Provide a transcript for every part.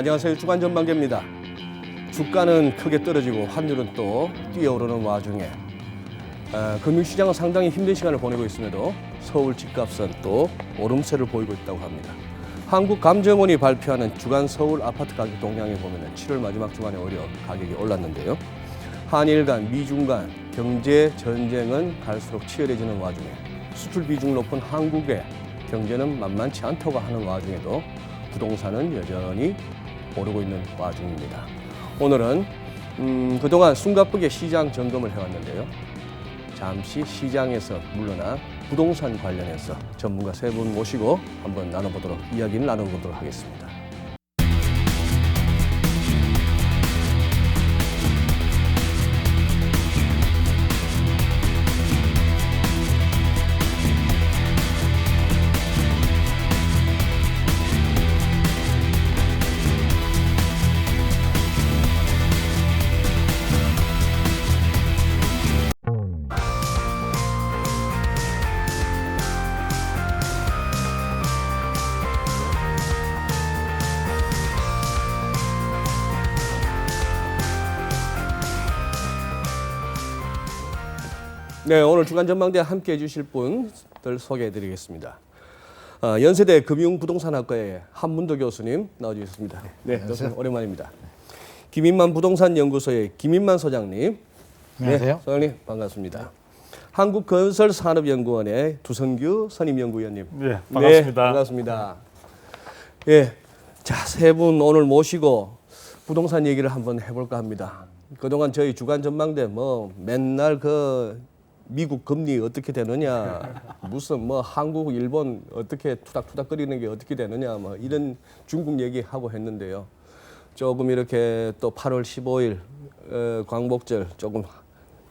안녕하세요. 주간 전망대입니다. 주가는 크게 떨어지고 환율은 또 뛰어오르는 와중에 금융시장은 상당히 힘든 시간을 보내고 있음에도 서울 집값은 또 오름세를 보이고 있다고 합니다. 한국감정원이 발표하는 주간 서울 아파트 가격 동향에 보면 7월 마지막 주간에 오히려 가격이 올랐는데요. 한일 간, 미중 간 경제 전쟁은 갈수록 치열해지는 와중에 수출 비중 높은 한국의 경제는 만만치 않다고 하는 와중에도 부동산은 여전히 오르고 있는 와중입니다. 오늘은 그동안 숨가쁘게 시장 점검을 해왔는데요. 잠시 시장에서 물러나 부동산 관련해서 전문가 세 분 모시고 한번 이야기를 나눠보도록 하겠습니다. 네, 오늘 주간 전망대 함께 해주실 분들 소개해드리겠습니다. 연세대 금융부동산학과의 한문도 교수님 나와주셨습니다. 네, 교수님 오랜만입니다. 김인만 부동산연구소의 김인만 소장님. 안녕하세요. 네, 소장님 반갑습니다. 한국건설산업연구원의 두성규 선임연구위원님. 네, 반갑습니다. 네, 반갑습니다. 예, 자, 세 분 오늘 모시고 부동산 얘기를 한번 해볼까 합니다. 그동안 저희 주간 전망대 맨날 미국 금리 어떻게 되느냐, 무슨 한국, 일본 어떻게 투닥투닥거리는 게 어떻게 되느냐, 이런 중국 얘기하고 했는데요. 조금 이렇게 또 8월 15일 광복절 조금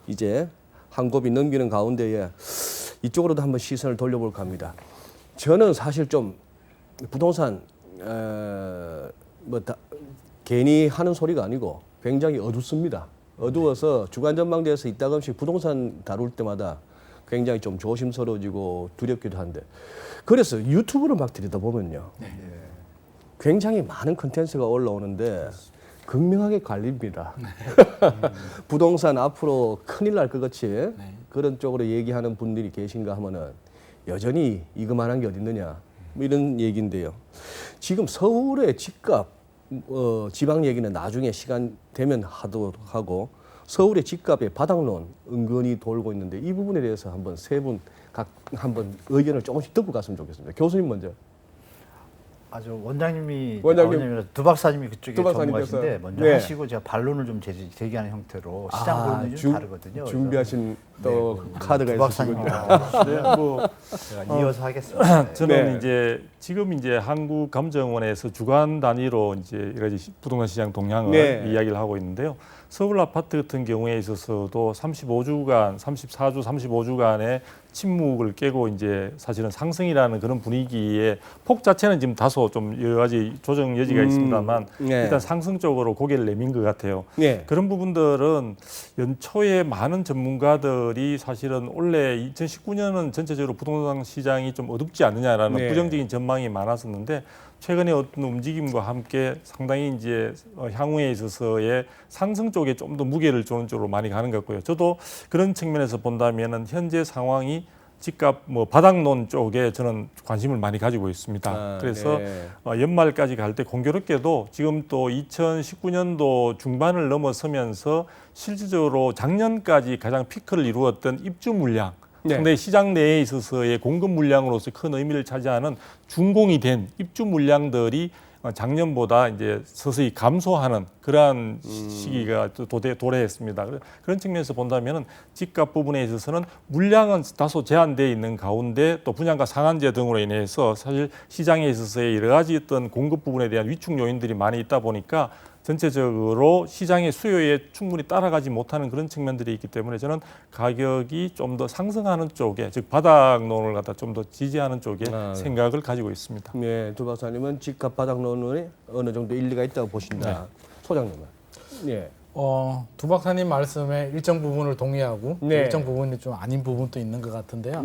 이제 한 곱이 넘기는 가운데에 이쪽으로도 한번 시선을 돌려볼까 합니다. 저는 사실 좀 부동산 괜히 하는 소리가 아니고 굉장히 어둡습니다. 어두워서 주간 전망대에서 이따금씩 부동산 다룰 때마다 굉장히 좀 조심스러워지고 두렵기도 한데, 그래서 유튜브를 막 들여다보면요, 굉장히 많은 컨텐츠가 올라오는데 극명하게 갈립니다. 부동산 앞으로 큰일 날 것 같이 그런 쪽으로 얘기하는 분들이 계신가 하면은 여전히 이거만한 게 어디 있느냐, 이런 얘기인데요. 지금 서울의 집값, 지방 얘기는 나중에 시간 되면 하도록 하고, 서울의 집값의 바닥론 은근히 돌고 있는데 이 부분에 대해서 한번 세 분 각 한번 의견을 조금씩 듣고 갔으면 좋겠습니다. 교수님 먼저. 아주 원장님이 두 박사님이 그쪽에 두 전문가신데 먼저 네. 하시고 제가 반론을 좀 제기하는 형태로 시장 보는 좀 다르거든요. 준비하신 또 카드가 두 박사님 있으시군요. 제가 이어서 하겠습니다. 저는 이제 지금 한국감정원에서 주간 단위로 이제 여러 가지 부동산 시장 동향을 이야기를 하고 있는데요. 서울 아파트 같은 경우에 있어서도 34주, 35주간의 침묵을 깨고 이제 사실은 상승이라는 그런 분위기에 폭 자체는 지금 다소 좀 여러 가지 조정 여지가 있습니다만 일단 상승 쪽으로 고개를 내민 것 같아요. 그런 부분들은 연초에 많은 전문가들이 사실은 원래 2019년은 전체적으로 부동산 시장이 좀 어둡지 않느냐라는 부정적인 전망이 많았었는데, 최근에 어떤 움직임과 함께 상당히 이제 향후에 있어서의 상승 쪽에 좀 더 무게를 주는 쪽으로 많이 가는 것 같고요. 저도 그런 측면에서 본다면은 현재 상황이 집값 바닥론 쪽에 저는 관심을 많이 가지고 있습니다. 그래서 연말까지 갈 때 공교롭게도 지금 또 2019년도 중반을 넘어서면서 실질적으로 작년까지 가장 피크를 이루었던 입주 물량, 상당히 시장 내에 있어서의 공급 물량으로서 큰 의미를 차지하는 준공이 된 입주 물량들이 작년보다 이제 서서히 감소하는 그러한 시기가 도래했습니다. 그런 측면에서 본다면은 집값 부분에 있어서는 물량은 다소 제한되어 있는 가운데 또 분양가 상한제 등으로 인해서 사실 시장에 있어서의 여러 가지 어떤 공급 부분에 대한 위축 요인들이 많이 있다 보니까 전체적으로 시장의 수요에 충분히 따라가지 못하는 그런 측면들이 있기 때문에 저는 가격이 좀 더 상승하는 쪽에, 즉 바닥론을 갖다 좀 더 지지하는 쪽에 생각을 가지고 있습니다. 네, 두 박사님은 집값 바닥론이 어느 정도 일리가 있다고 보신다. 소장님은. 두 박사님 말씀에 일정 부분을 동의하고 일정 부분이 좀 아닌 부분도 있는 것 같은데요.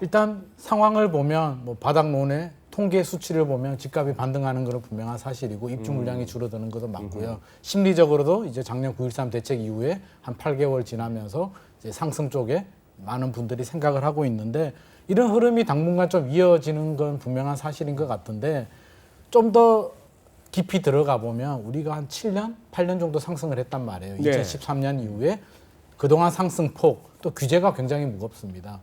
일단 상황을 보면 바닥론에 통계 수치를 보면 집값이 반등하는 것은 분명한 사실이고 입주 물량이 줄어드는 것도 맞고요. 심리적으로도 이제 작년 9.13 대책 이후에 한 8개월 지나면서 이제 상승 쪽에 많은 분들이 생각을 하고 있는데 이런 흐름이 당분간 좀 이어지는 건 분명한 사실인 것 같은데 좀 더 깊이 들어가 보면 우리가 한 7년, 8년 정도 상승을 했단 말이에요. 네. 2013년 이후에 그동안 상승폭 또 규제가 굉장히 무겁습니다.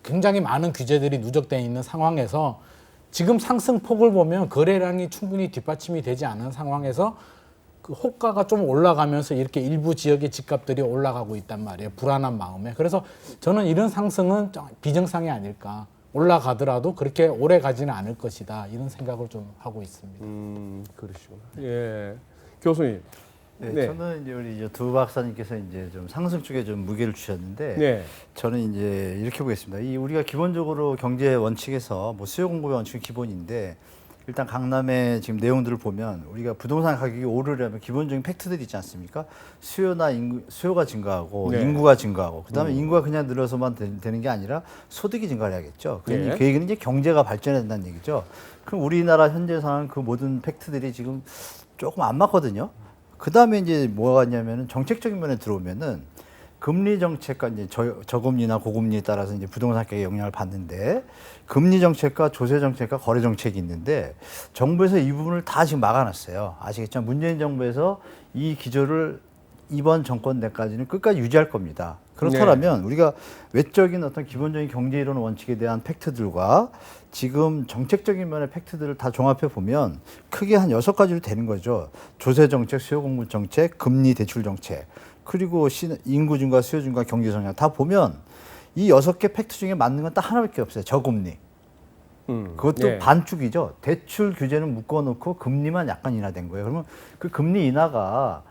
굉장히 많은 규제들이 누적되어 있는 상황에서 지금 상승폭을 보면 거래량이 충분히 뒷받침이 되지 않은 상황에서 그 호가가 좀 올라가면서 이렇게 일부 지역의 집값들이 올라가고 있단 말이에요. 불안한 마음에. 그래서 저는 이런 상승은 비정상이 아닐까. 올라가더라도 그렇게 오래 가지는 않을 것이다. 이런 생각을 좀 하고 있습니다. 그러시구나. 예. 교수님. 네, 네. 저는 이제 우리 이제 두 박사님께서 이제 좀 상승 쪽에 좀 무게를 주셨는데 네. 저는 이제 이렇게 보겠습니다. 이 우리가 기본적으로 경제 원칙에서 뭐 수요 공급의 원칙은 기본인데 일단 강남의 지금 내용들을 보면 우리가 부동산 가격이 오르려면 기본적인 팩트들이 있지 않습니까? 수요나 수요가 증가하고 네. 인구가 증가하고 그다음에 인구가 그냥 늘어서만 되는 게 아니라 소득이 증가를 해야겠죠. 그 네. 얘기는 이제 경제가 발전해야 된다는 얘기죠. 그럼 우리나라 현재 상황 그 모든 팩트들이 지금 조금 안 맞거든요. 그다음에 이제 뭐가 있냐면은 정책적인 면에 들어오면은 금리 정책과 이제 저금리나 고금리에 따라서 이제 부동산 가격에 영향을 받는데 금리 정책과 조세 정책과 거래 정책이 있는데 정부에서 이 부분을 다 지금 막아놨어요. 아시겠죠? 문재인 정부에서 이 기조를 이번 정권 내까지는 끝까지 유지할 겁니다. 그렇다면 우리가 외적인 어떤 기본적인 경제 이론 원칙에 대한 팩트들과 지금 정책적인 면의 팩트들을 다 종합해 보면 크게 한 6가지로 되는 거죠. 조세 정책, 수요 공급 정책, 금리 대출 정책, 그리고 인구 증가, 수요 증가, 경제 성장 다 보면 이 6개 팩트 중에 맞는 건 딱 하나밖에 없어요. 저금리. 그것도 네. 반쪽이죠. 대출 규제는 묶어놓고 금리만 약간 인하된 거예요. 그러면 그 금리 인하가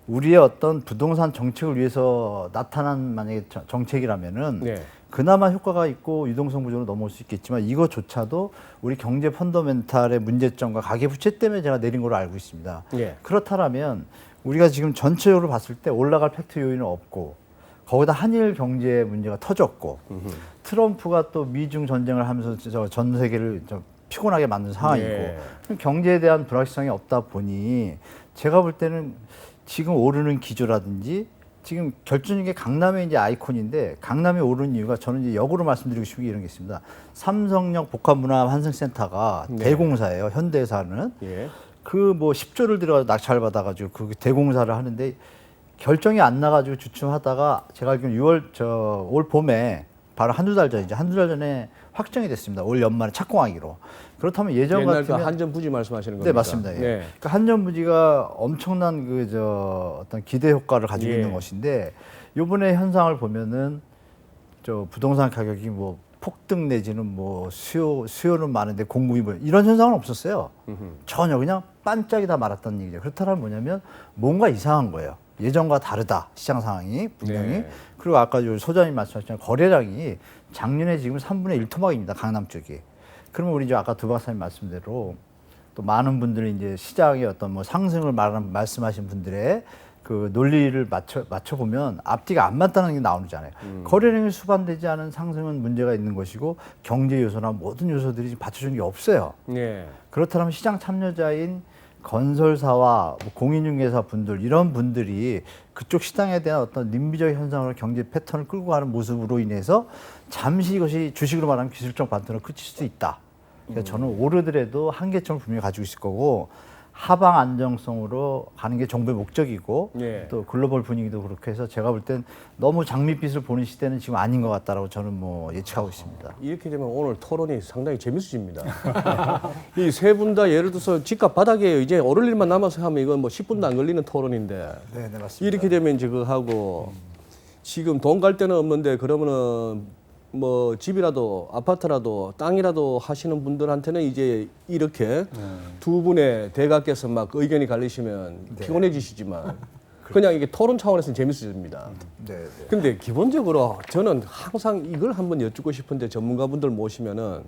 우리의 어떤 부동산 정책을 위해서 나타난 만약에 정책이라면은 네. 그나마 효과가 있고 유동성 부족으로 넘어올 수 있겠지만 이거조차도 우리 경제 펀더멘탈의 문제점과 가계부채 때문에 제가 내린 걸로 알고 있습니다. 네. 그렇다면 우리가 지금 전체적으로 봤을 때 올라갈 팩트 요인은 없고 거기다 한일 경제 문제가 터졌고 트럼프가 또 미중 전쟁을 하면서 전 세계를 피곤하게 만든 상황이고 네. 그럼 경제에 대한 불확실성이 없다 보니 제가 볼 때는 지금 오르는 기조라든지 지금 결정적인 게 강남의 이제 아이콘인데 강남이 오르는 이유가 저는 이제 역으로 말씀드리고 싶은 게 이런 게 있습니다. 삼성역 복합문화 환승센터가 네. 대공사예요. 현대에서 하는. 예. 그 뭐 10조를 들어가서 낙찰 받아가지고 그 대공사를 하는데 결정이 안 나가지고 주춤하다가 제가 알기로는 올 봄에 바로 한두 달 전에 확정이 됐습니다. 올 연말에 착공하기로. 그렇다면 예전 옛날 그 같으면 한전부지 말씀하시는 겁니까? 네, 맞습니다. 예. 네. 그러니까 한전부지가 엄청난 어떤 기대 효과를 가지고 예. 있는 것인데 요번에 현상을 보면은 부동산 가격이 뭐 폭등 내지는 뭐 수요는 많은데 공급이 뭐 이런 현상은 없었어요. 전혀 그냥 반짝이 다 말았다는 얘기죠. 그렇다면 뭐냐면 뭔가 이상한 거예요. 예전과 다르다. 시장 상황이 분명히. 네. 그리고 아까 소장님 말씀하셨지만 거래량이 작년에 지금 3분의 1 토막입니다. 강남 쪽이. 그러면 우리 아까 두 박사님 말씀대로 또 많은 분들이 이제 시장의 어떤 뭐 상승을 말씀하신 분들의 그 논리를 맞춰 보면 앞뒤가 안 맞다는 게 나오잖아요. 거래량이 수반되지 않은 상승은 문제가 있는 것이고 경제 요소나 모든 요소들이 지금 받쳐주는 게 없어요. 네. 그렇다면 시장 참여자인 건설사와 뭐 공인중개사 분들 이런 분들이 그쪽 시장에 대한 어떤 님비적 현상으로 경제 패턴을 끌고 가는 모습으로 인해서 잠시 이것이 주식으로 말하면 기술적 반등으로 그칠 수도 있다. 그래서 저는 오르더라도 한계점을 분명히 가지고 있을 거고 하방 안정성으로 가는 게 정부의 목적이고 네. 또 글로벌 분위기도 그렇게 해서 제가 볼 땐 너무 장밋빛을 보는 시대는 지금 아닌 것 같다라고 저는 뭐 예측하고 있습니다. 이렇게 되면 오늘 토론이 상당히 재밌어집니다. 이 세 분 다 예를 들어서 집값 바닥에 이제 오를 일만 남아서 하면 이건 뭐 10분도 안 걸리는 토론인데 네, 맞습니다. 이렇게 되면 저거 하고 지금 돈 갈 데는 없는데 그러면은 뭐 집이라도 아파트라도 땅이라도 하시는 분들한테는 이제 이렇게 두 분의 대가께서 막 의견이 갈리시면 피곤해지시지만 그냥 이게 토론 차원에서는 재밌어집니다. 네, 네. 근데 기본적으로 저는 항상 이걸 한번 여쭙고 싶은데 전문가분들 모시면은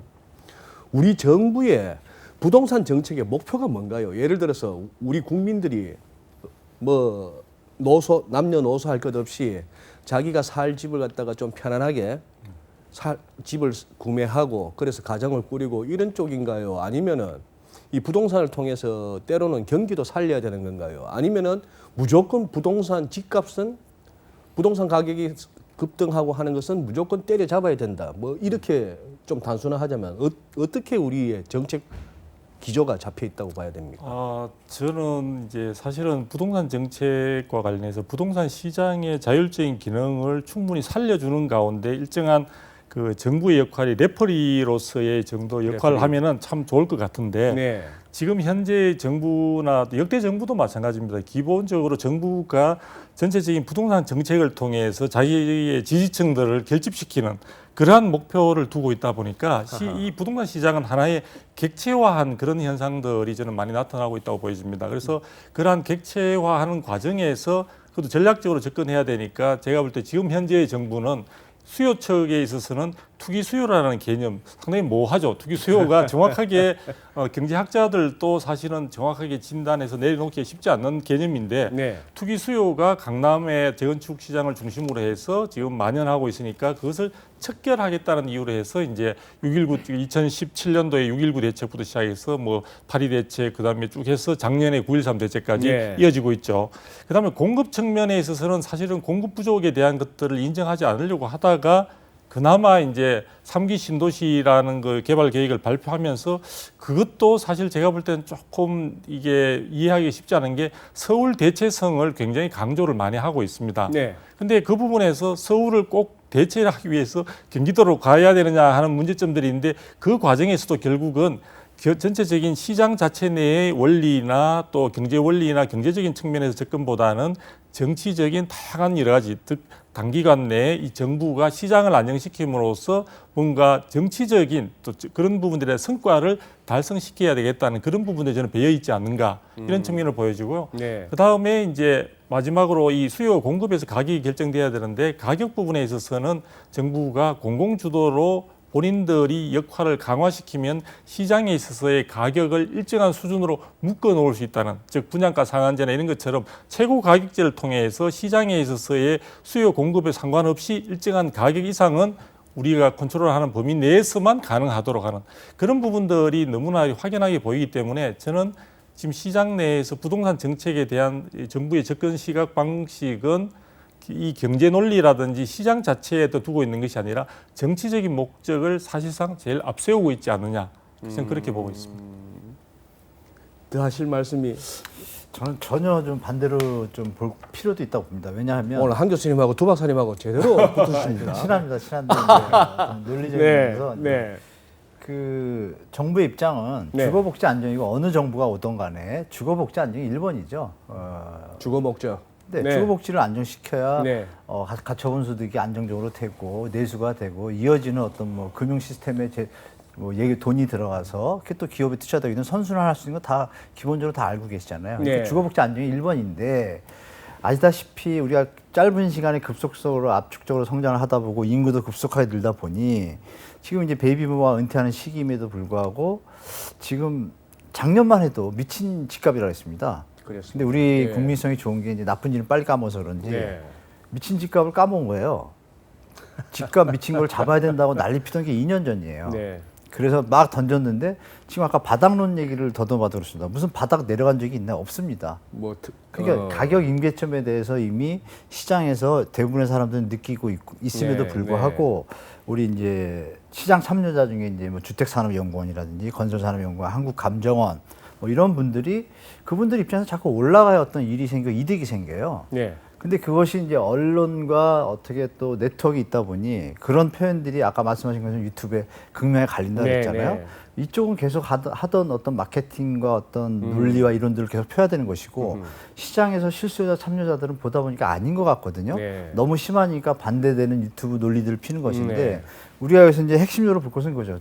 우리 정부의 부동산 정책의 목표가 뭔가요? 예를 들어서 우리 국민들이 뭐 남녀노소 할 것 없이 자기가 살 집을 갖다가 좀 편안하게 집을 구매하고 그래서 가정을 꾸리고 이런 쪽인가요? 아니면은 이 부동산을 통해서 때로는 경기도 살려야 되는 건가요? 아니면은 무조건 부동산 집값은 부동산 가격이 급등하고 하는 것은 무조건 때려잡아야 된다. 뭐 이렇게 좀 단순화하자면 어떻게 우리의 정책 기조가 잡혀 있다고 봐야 됩니까? 저는 이제 사실은 부동산 정책과 관련해서 부동산 시장의 자율적인 기능을 충분히 살려주는 가운데 일정한 그 정부의 역할이 레퍼리로서의 정도 역할을 하면은 참 좋을 것 같은데 네. 지금 현재 정부나 역대 정부도 마찬가지입니다. 기본적으로 정부가 전체적인 부동산 정책을 통해서 자기의 지지층들을 결집시키는 그러한 목표를 두고 있다 보니까 이 부동산 시장은 하나의 객체화한 그런 현상들이 저는 많이 나타나고 있다고 보여집니다. 그래서 그러한 객체화하는 과정에서 그것도 전략적으로 접근해야 되니까 제가 볼 때 지금 현재의 정부는 수요 측에 있어서는 투기 수요라는 개념 상당히 모호하죠. 투기 수요가 정확하게 경제학자들도 사실은 정확하게 진단해서 내려놓기 쉽지 않는 개념인데 네. 투기 수요가 강남의 재건축 시장을 중심으로 해서 지금 만연하고 있으니까 그것을 척결하겠다는 이유로 해서 이제 2017년도에 6.19 대책부터 시작해서 뭐 8.2 대책 그다음에 쭉 해서 작년에 9.13 대책까지 네. 이어지고 있죠. 그다음에 공급 측면에 있어서는 사실은 공급 부족에 대한 것들을 인정하지 않으려고 하다가 그나마 이제 3기 신도시라는 그 개발 계획을 발표하면서 그것도 사실 제가 볼 때는 조금 이게 이해하기 쉽지 않은 게 서울 대체성을 굉장히 강조를 많이 하고 있습니다. 네. 근데 그 부분에서 서울을 꼭 대체를 하기 위해서 경기도로 가야 되느냐 하는 문제점들이 있는데 그 과정에서도 결국은 전체적인 시장 자체 내의 원리나 또 경제 원리나 경제적인 측면에서 접근보다는 정치적인 다양한 여러 가지 단기간 내에 이 정부가 시장을 안정시킴으로써 뭔가 정치적인 또 그런 부분들의 성과를 달성시켜야 되겠다는 그런 부분에 저는 배어 있지 않는가 이런 측면을 보여지고요. 네. 그 다음에 이제 마지막으로 이 수요 공급에서 가격이 결정돼야 되는데 가격 부분에 있어서는 정부가 공공주도로 본인들이 역할을 강화시키면 시장에 있어서의 가격을 일정한 수준으로 묶어 놓을 수 있다는, 즉 분양가 상한제나 이런 것처럼 최고 가격제를 통해서 시장에 있어서의 수요 공급에 상관없이 일정한 가격 이상은 우리가 컨트롤하는 범위 내에서만 가능하도록 하는 그런 부분들이 너무나 확연하게 보이기 때문에 저는 지금 시장 내에서 부동산 정책에 대한 정부의 접근 시각 방식은 이 경제 논리라든지 시장 자체에 두고 있는 것이 아니라 정치적인 목적을 사실상 제일 앞세우고 있지 않느냐, 저는 그렇게 보고 있습니다. 더 하실 말씀이 저는 전혀 좀 반대로 좀 볼 필요도 있다고 봅니다. 왜냐하면 오늘 한 교수님하고 두 박사님하고 제대로 붙으십니다. 친한데 이제 논리적인 네, 면에서 네, 그 정부의 입장은 네. 주거복지 안정이고 어느 정부가 오던 간에 주거복지 안정이 1번이죠. 주거 목적. 네, 네. 주거복지를 안정시켜야 네. 가처분 소득이 안정적으로 되고 내수가 되고 이어지는 어떤 뭐 금융 시스템에 돈이 들어가서 그게 또 기업에 투자되기는 선순환할 수 있는 거 다 기본적으로 다 알고 계시잖아요. 네. 그러니까 주거복지 안정이 1번인데 아시다시피 우리가 짧은 시간에 급속도로 압축적으로 성장을 하다 보고 인구도 급속하게 늘다 보니 지금 이제 베이비부모가 은퇴하는 시기임에도 불구하고 지금 작년만 해도 미친 집값이라고 했습니다. 그렇습니다. 근데 우리 네. 국민성이 좋은 게 이제 나쁜 일은 빨리 까먹어서 그런지 네. 미친 집값을 까먹은 거예요. 집값 미친 걸 잡아야 된다고 난리 피던 게 2년 전이에요. 네. 그래서 막 던졌는데 지금 아까 바닥론 얘기를 더듬어봐도 그렇습니다. 무슨 바닥 내려간 적이 있나요? 없습니다. 그러니까 가격 임계점에 대해서 이미 시장에서 대부분의 사람들은 느끼고 있음에도 네, 불구하고 우리 이제 시장 참여자 중에 이제 뭐 주택산업연구원이라든지 건설산업연구원, 한국감정원 뭐 이런 분들이 그분들 입장에서 자꾸 올라가야 어떤 일이 생겨 이득이 생겨요. 네. 근데 그것이 이제 언론과 어떻게 또 네트워크가 있다 보니 그런 표현들이 아까 말씀하신 것처럼 유튜브에 극명하게 갈린다고 네, 했잖아요. 네. 이쪽은 계속 하던 어떤 마케팅과 어떤 논리와 이론들을 계속 펴야 되는 것이고 시장에서 실수요자 참여자들은 보다 보니까 아닌 것 같거든요. 네. 너무 심하니까 반대되는 유튜브 논리들을 피는 것인데 네. 우리가 여기서 이제 핵심적으로 볼 것은 거죠.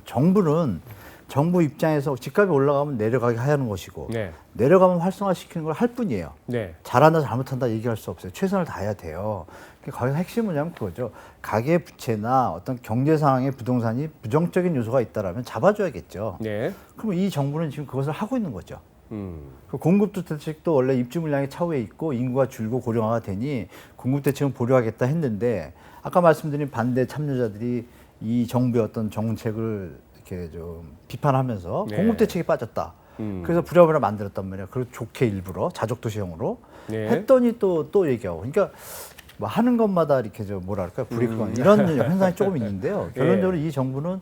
정부 입장에서 집값이 올라가면 내려가게 하는 것이고 네. 내려가면 활성화시키는 걸 할 뿐이에요. 네. 잘한다 잘못한다 얘기할 수 없어요. 최선을 다해야 돼요. 거기서 핵심은 뭐냐면 그거죠. 가계 부채나 어떤 경제 상황에 부동산이 부정적인 요소가 있다라면 잡아줘야겠죠. 네. 그럼 이 정부는 지금 그것을 하고 있는 거죠. 음. 그 공급 대책도 원래 입주 물량이 차후에 있고 인구가 줄고 고령화가 되니 공급 대책은 보류하겠다 했는데 아까 말씀드린 반대 참여자들이 이 정부의 어떤 정책을 이렇게 좀 비판하면서 네. 공급 대책에 빠졌다. 그래서 부랴부랴 만들었단 말이야. 그리고 좋게 일부러 자족도시형으로 네. 했더니 또 얘기하고. 그러니까 뭐 하는 것마다 이렇게 저 뭐랄까 불이익감 이런 현상이 조금 있는데요. 결론적으로 이 정부는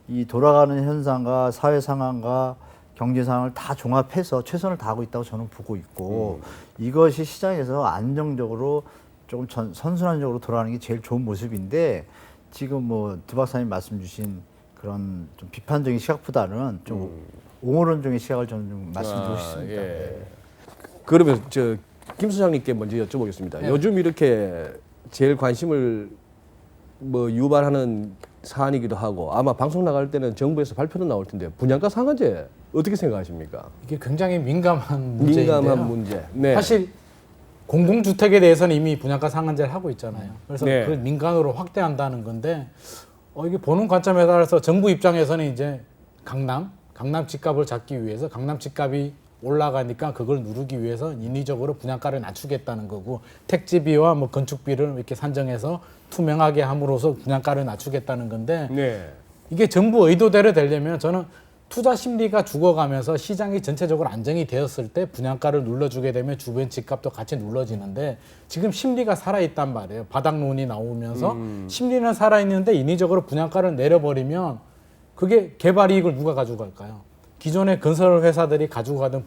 이 돌아가는 현상과 사회 상황과 경제 상황을 다 종합해서 최선을 다하고 있다고 저는 보고 있고 이것이 시장에서 안정적으로 조금 선순환적으로 돌아가는 게 제일 좋은 모습인데 지금 뭐 두 박사님 말씀 주신 그런 좀 비판적인 시각보다는 좀 옹호론적인 시각을 저는 좀 말씀드리고 싶습니다. 예. 네. 그러면 김 소장님께 먼저 여쭤보겠습니다. 네. 요즘 이렇게 제일 관심을 뭐 유발하는 사안이기도 하고 아마 방송 나갈 때는 정부에서 발표도 나올 텐데 분양가 상한제 어떻게 생각하십니까? 이게 굉장히 민감한 문제인데요. 민감한 문제. 네. 사실 공공주택에 대해서는 이미 분양가 상한제를 하고 있잖아요. 그래서 네. 그걸 민간으로 확대한다는 건데 이게 보는 관점에 따라서 정부 입장에서는 이제 강남 집값을 잡기 위해서 강남 집값이 올라가니까 그걸 누르기 위해서 인위적으로 분양가를 낮추겠다는 거고 택지비와 뭐 건축비를 이렇게 산정해서 투명하게 함으로써 분양가를 낮추겠다는 건데 네. 이게 정부 의도대로 되려면 저는 투자 심리가 죽어가면서 시장이 전체적으로 안정이 되었을 때 분양가를 눌러주게 되면 주변 집값도 같이 눌러지는데 지금 심리가 살아있단 말이에요. 바닥론이 나오면서 심리는 살아있는데 인위적으로 분양가를 내려버리면 그게 개발 이익을 누가 가져갈까요? 기존의 건설 회사들이 가지고 가던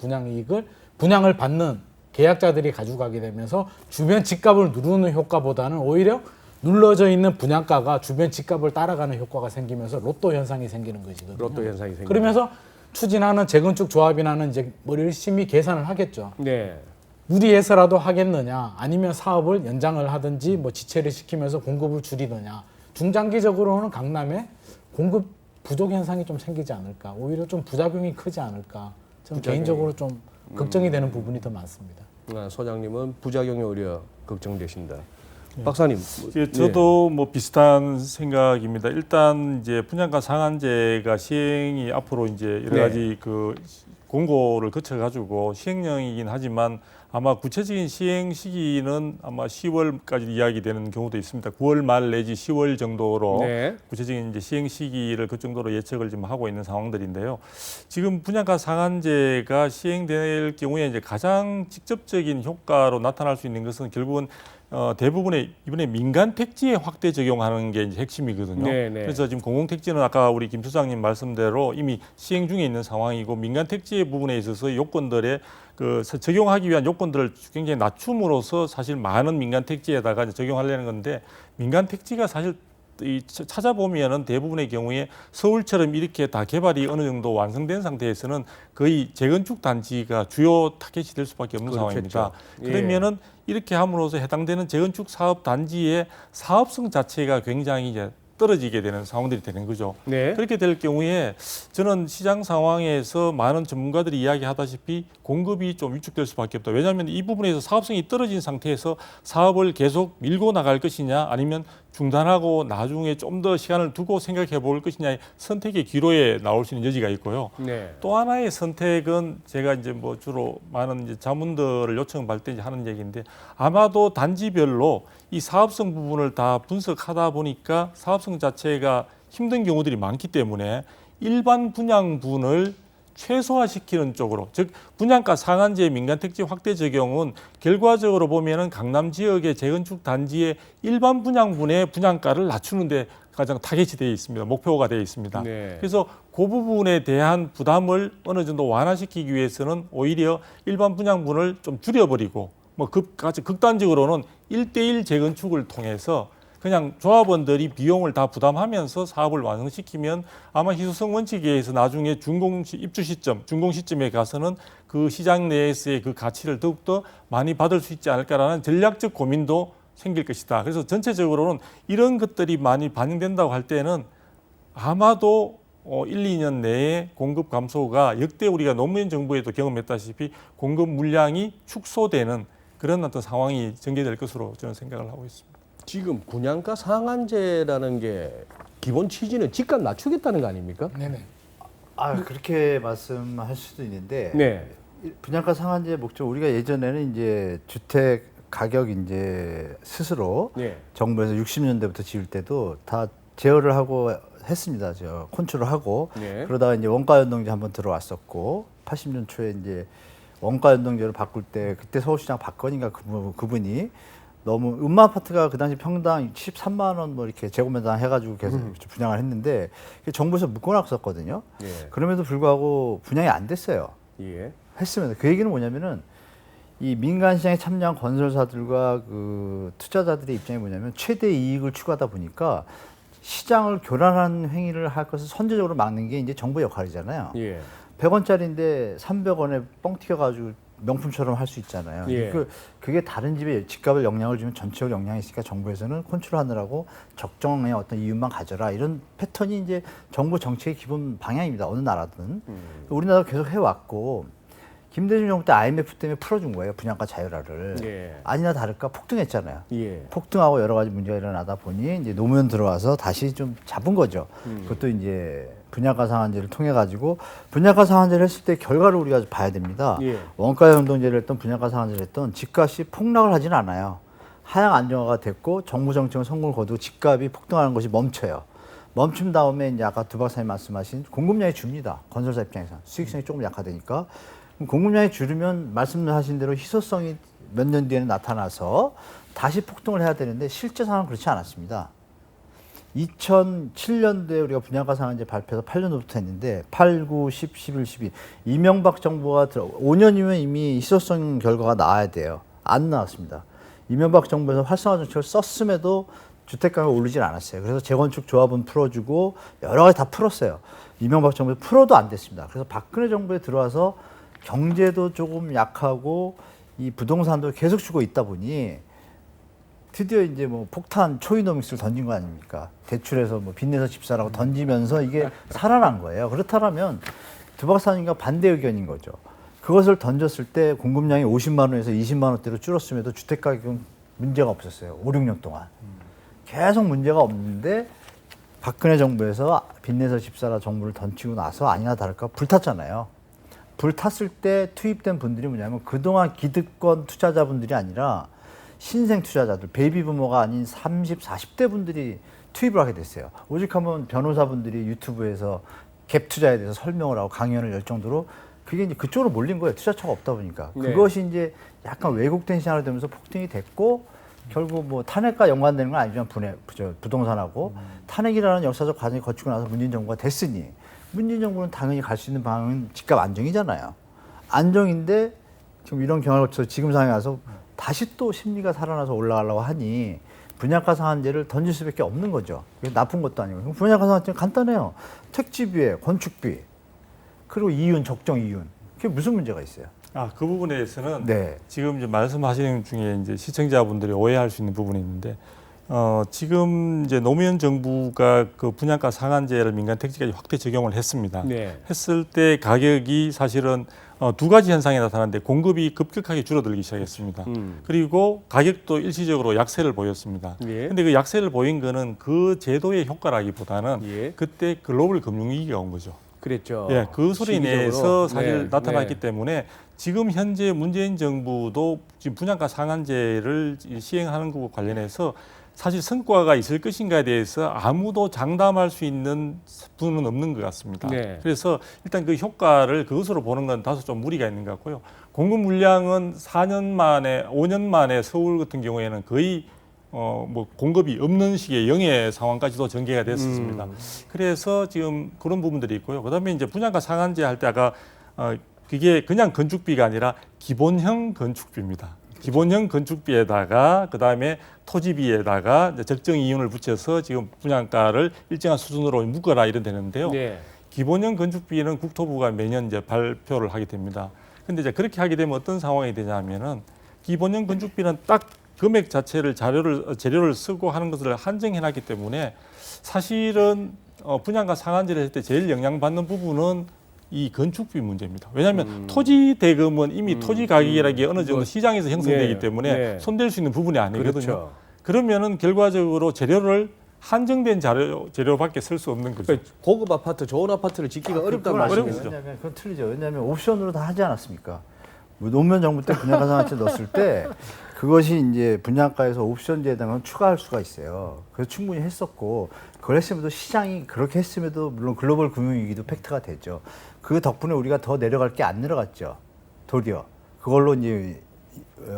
분양을 받는 계약자들이 가져가게 되면서 주변 집값을 누르는 효과보다는 오히려 눌러져 있는 분양가가 주변 집값을 따라가는 효과가 생기면서 로또 현상이 생기는 것이거든요. 로또 현상이 생깁니다. 그러면서 추진하는 재건축 조합이나는 이제 뭐 열심히 계산을 하겠죠. 네. 무리해서라도 하겠느냐, 아니면 사업을 연장을 하든지 뭐 지체를 시키면서 공급을 줄이느냐. 중장기적으로는 강남에 공급 부족 현상이 좀 생기지 않을까. 오히려 좀 부작용이 크지 않을까. 저는 개인적으로 좀 걱정이 되는 부분이 더 많습니다. 소장님은 부작용이 오히려 걱정되신다. 박사님. 저도 뭐 비슷한 생각입니다. 일단 이제 분양가 상한제가 시행이 앞으로 이제 여러 가지 그 공고를 거쳐 가지고 시행령이긴 하지만 아마 구체적인 시행 시기는 아마 10월까지 이야기되는 경우도 있습니다. 9월 말 내지 10월 정도로 구체적인 이제 시행 시기를 그 정도로 예측을 지금 하고 있는 상황들인데요. 지금 분양가 상한제가 시행될 경우에 이제 가장 직접적인 효과로 나타날 수 있는 것은 결국은 대부분의 이번에 민간 택지에 확대 적용하는 게 이제 핵심이거든요. 그래서 지금 공공 택지는 아까 우리 김 소장님 말씀대로 이미 시행 중에 있는 상황이고 민간 택지 부분에 있어서 요건들에 그 적용하기 위한 요건들을 굉장히 낮춤으로써 사실 많은 민간 택지에다가 적용하려는 건데 민간 택지가 사실 찾아보면은 대부분의 경우에 서울처럼 이렇게 다 개발이 어느 정도 완성된 상태에서는 거의 재건축 단지가 주요 타겟이 될 수밖에 없는 상황입니다. 그러면은 이렇게 함으로써 해당되는 재건축 사업 단지의 사업성 자체가 굉장히 이제 떨어지게 되는 상황들이 되는 거죠. 그렇게 될 경우에 저는 시장 상황에서 많은 전문가들이 이야기하다시피 공급이 좀 위축될 수밖에 없다. 왜냐하면 이 부분에서 사업성이 떨어진 상태에서 사업을 계속 밀고 나갈 것이냐 아니면 중단하고 나중에 좀 더 시간을 두고 생각해 볼 것이냐의 선택의 기로에 나올 수 있는 여지가 있고요. 또 하나의 선택은 제가 이제 뭐 주로 많은 이제 자문들을 요청받을 때 이제 하는 얘기인데 아마도 단지별로 이 사업성 부분을 다 분석하다 보니까 사업성 자체가 힘든 경우들이 많기 때문에 일반 분양분을 최소화시키는 쪽으로, 즉 분양가 상한제 민간 택지 확대 적용은 결과적으로 보면은 강남 지역의 재건축 단지의 일반 분양분의 분양가를 낮추는 데 가장 타겟이 되어 있습니다. 목표가 되어 있습니다. 그래서 그 부분에 대한 부담을 어느 정도 완화시키기 위해서는 오히려 일반 분양분을 좀 줄여버리고 뭐 극단적으로는 1대1 재건축을 통해서 그냥 조합원들이 비용을 다 부담하면서 사업을 완성시키면 아마 희소성 원칙에 의해서 나중에 입주 시점, 준공 시점에 가서는 그 시장 내에서의 그 가치를 더욱더 많이 받을 수 있지 않을까라는 전략적 고민도 생길 것이다. 그래서 전체적으로는 이런 것들이 많이 반영된다고 할 때는 아마도 1, 2년 내에 공급 감소가 역대 우리가 노무현 정부에도 경험했다시피 공급 물량이 축소되는 그런 어떤 상황이 전개될 것으로 저는 생각을 하고 있습니다. 지금 분양가 상한제라는 게 기본 취지는 집값 낮추겠다는 거 아닙니까? 네네. 그렇게 말씀할 수도 있는데 분양가 상한제 목적 우리가 예전에는 이제 주택 가격 이제 스스로 정부에서 60년대부터 지을 때도 다 제어를 하고 했습니다. 저 컨트롤 하고 네. 그러다가 이제 원가 연동제 한번 들어왔었고 80년 초에 이제 원가 연동제를 바꿀 때 그때 서울시장 박건희가 그분이 너무 음마 아파트가 그 당시 평당 13만 원 뭐 이렇게 제곱미터당 해가지고 계속 분양을 했는데 정부에서 묶어놨었거든요. 예. 그럼에도 불구하고 분양이 안 됐어요. 예. 했으면 그 얘기는 뭐냐면은 이 민간 시장에 참여한 건설사들과 그 투자자들의 입장이 뭐냐면 최대 이익을 추구하다 보니까 시장을 교란하는 행위를 할 것을 선제적으로 막는 게 이제 정부 역할이잖아요. 예. 100원짜리인데 300원에 뻥 튀겨가지고 명품처럼 할 수 있잖아요. 예. 그게 다른 집에 집값을 영향을 주면 전체적으로 영향이 있으니까 정부에서는 컨트롤하느라고 적정의 어떤 이윤만 가져라 이런 패턴이 이제 정부 정책의 기본 방향입니다. 어느 나라든 우리나라도 계속 해왔고 김대중 정부 때 IMF 때문에 풀어준 거예요. 분양가 자율화를. 예. 아니나 다를까 폭등했잖아요. 예. 폭등하고 여러 가지 문제가 일어나다 보니 이제 노무현 들어와서 다시 좀 잡은 거죠. 그것도 이제 분양가 상한제를 통해 가지고 분양가 상한제를 했을 때 결과를 우리가 봐야 됩니다. 예. 원가 연동제를 했던 분양가 상한제를 했던 집값이 폭락을 하지는 않아요. 하향 안정화가 됐고 정부 정책은 성공을 거두고 집값이 폭등하는 것이 멈춰요. 멈춘 다음에 이제 아까 두 박사님 말씀하신 공급량이 줍니다. 건설사 입장에서 수익성이 조금 약화되니까 공급량이 줄으면 말씀하신 대로 희소성이 몇 년 뒤에는 나타나서 다시 폭등을 해야 되는데 실제 상황은 그렇지 않았습니다. 2007년도에 우리가 분양가 상한제 발표해서 8년 후부터 했는데 8, 9, 10, 11, 12 이명박 정부가 5년이면 이미 희소성 결과가 나와야 돼요. 안 나왔습니다. 이명박 정부에서 활성화 정책을 썼음에도 주택가가 오르질 않았어요. 그래서 재건축 조합은 풀어주고 여러 가지 다 풀었어요. 이명박 정부에서 풀어도 안 됐습니다. 그래서 박근혜 정부에 들어와서 경제도 조금 약하고 이 부동산도 계속 주고 있다 보니 드디어 이제 뭐 폭탄 초이노믹스를 던진 거 아닙니까? 대출해서 뭐 빚내서 집 사라고 던지면서 이게 살아난 거예요. 그렇다면 두 박사님과 반대 의견인 거죠. 그것을 던졌을 때 공급량이 50만 원에서 20만 원대로 줄었음에도 주택 가격은 문제가 없었어요. 5, 6년 동안. 계속 문제가 없는데 박근혜 정부에서 빚내서 집 사라 정부를 던지고 나서 아니나 다를까 불탔잖아요. 불탔을 때 투입된 분들이 뭐냐면 그동안 기득권 투자자분들이 아니라 신생 투자자들, 베이비 부모가 아닌 30, 40대 분들이 투입을 하게 됐어요. 오직 하면 변호사분들이 유튜브에서 갭 투자에 대해서 설명을 하고 강연을 열 정도로 그게 이제 그쪽으로 몰린 거예요. 투자처가 없다 보니까. 네. 그것이 이제 약간 왜곡된 시장으로 되면서 폭등이 됐고 결국 뭐 탄핵과 연관되는 건 아니지만 부동산하고 탄핵이라는 역사적 과정이 거치고 나서 문재인 정부가 됐으니 문재인 정부는 당연히 갈 수 있는 방향은 집값 안정이잖아요. 안정인데 지금 이런 경험을 거쳐서 지금 상황에 와서 다시 또 심리가 살아나서 올라가려고 하니 분양가 상한제를 던질 수밖에 없는 거죠. 그게 나쁜 것도 아니고. 분양가 상한제는 간단해요. 택지비에 건축비 그리고 이윤, 적정 이윤. 그게 무슨 문제가 있어요? 그 부분에 대해서는 네. 지금 이제 말씀하시는 중에 이제 시청자분들이 오해할 수 있는 부분이 있는데 지금 이제 노무현 정부가 그 분양가 상한제를 민간 택지까지 확대 적용을 했습니다. 네. 했을 때 가격이 사실은 두 가지 현상이 나타났는데 공급이 급격하게 줄어들기 시작했습니다. 그리고 가격도 일시적으로 약세를 보였습니다. 예. 근데 그 약세를 보인 거는 그 제도의 효과라기보다는 예. 그때 글로벌 금융위기가 온 거죠. 그랬죠. 예, 그 소리 시기적으로. 내에서 사실 네, 나타났기 네. 때문에 지금 현재 문재인 정부도 지금 분양가 상한제를 시행하는 것과 관련해서 사실 성과가 있을 것인가에 대해서 아무도 장담할 수 있는 분은 없는 것 같습니다. 네. 그래서 일단 그 효과를 그것으로 보는 건 다소 좀 무리가 있는 것 같고요. 공급 물량은 4년 만에, 5년 만에 서울 같은 경우에는 거의 뭐 공급이 없는 시기에 영의 상황까지도 전개가 됐었습니다. 그래서 지금 그런 부분들이 있고요. 그다음에 이제 분양가 상한제 할 때 아까 그게 그냥 건축비가 아니라 기본형 건축비입니다. 기본형 건축비에다가 그다음에 토지비에다가 이제 적정 이윤을 붙여서 지금 분양가를 일정한 수준으로 묶어라 이런 되는데요. 네. 기본형 건축비는 국토부가 매년 이제 발표를 하게 됩니다. 근데 이제 그렇게 하게 되면 어떤 상황이 되냐면은 기본형 건축비는 딱 금액 자체를 재료를 쓰고 하는 것을 한정해 놨기 때문에 사실은 분양가 상한제를 할 때 제일 영향받는 부분은 이 건축비 문제입니다. 왜냐하면 토지 대금은 이미 토지 가격이라는 게 어느 정도 시장에서 형성되기 네, 때문에 네. 손댈 수 있는 부분이 아니거든요. 그렇죠. 그러면은 결과적으로 재료를 한정된 재료밖에 쓸 수 없는 거죠. 그러니까 고급 아파트, 좋은 아파트를 짓기가 어렵다는 어렵죠. 말씀이죠. 왜냐하면 그건 틀리죠. 왜냐하면 옵션으로 다 하지 않았습니까? 노무현 정부 때 분양가 상한제 넣었을 때 그것이 이제 분양가에서 옵션제에 대한 추가할 수가 있어요. 그래서 충분히 했었고 그걸 했음에도 시장이 그렇게 했음에도 물론 글로벌 금융위기도 팩트가 되죠. 그 덕분에 우리가 더 내려갈 게 안 내려갔죠. 도리어 그걸로 이제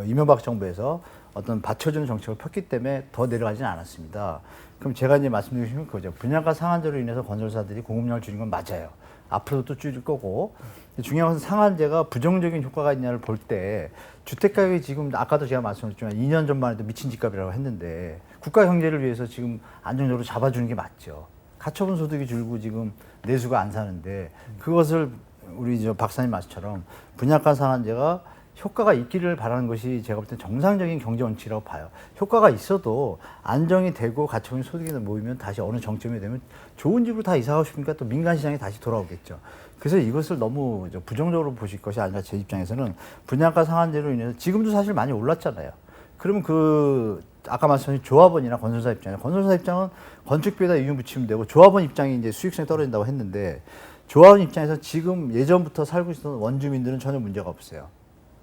이명박 정부에서 어떤 받쳐주는 정책을 폈기 때문에 더 내려가지는 않았습니다. 그럼 제가 이제 말씀드리면 그거죠. 분양가 상한제로 인해서 건설사들이 공급량을 줄인 건 맞아요. 앞으로도 또 줄일 거고 중요한 것은 상한제가 부정적인 효과가 있냐를 볼 때 주택가격이 지금 아까도 제가 말씀드렸지만 2년 전만 해도 미친 집값이라고 했는데 국가 경제를 위해서 지금 안정적으로 잡아주는 게 맞죠. 가처분 소득이 줄고 지금 내수가 안 사는데 그것을 우리 저 박사님 말씀처럼 분양가 상한제가 효과가 있기를 바라는 것이 제가 볼 때 정상적인 경제 원칙이라고 봐요. 효과가 있어도 안정이 되고 가처분 소득이 모이면 다시 어느 정점이 되면 좋은 집으로 다 이사 가고 싶으니까 또 민간 시장에 다시 돌아오겠죠. 그래서 이것을 너무 부정적으로 보실 것이 아니라 제 입장에서는 분양가 상한제로 인해서 지금도 사실 많이 올랐잖아요. 그러면 그 아까 말씀하신 조합원이나 건설사 입장은 건축비에다 이윤 붙이면 되고 조합원 입장이 이제 수익성이 떨어진다고 했는데 조합원 입장에서 지금 예전부터 살고 있었던 원주민들은 전혀 문제가 없어요.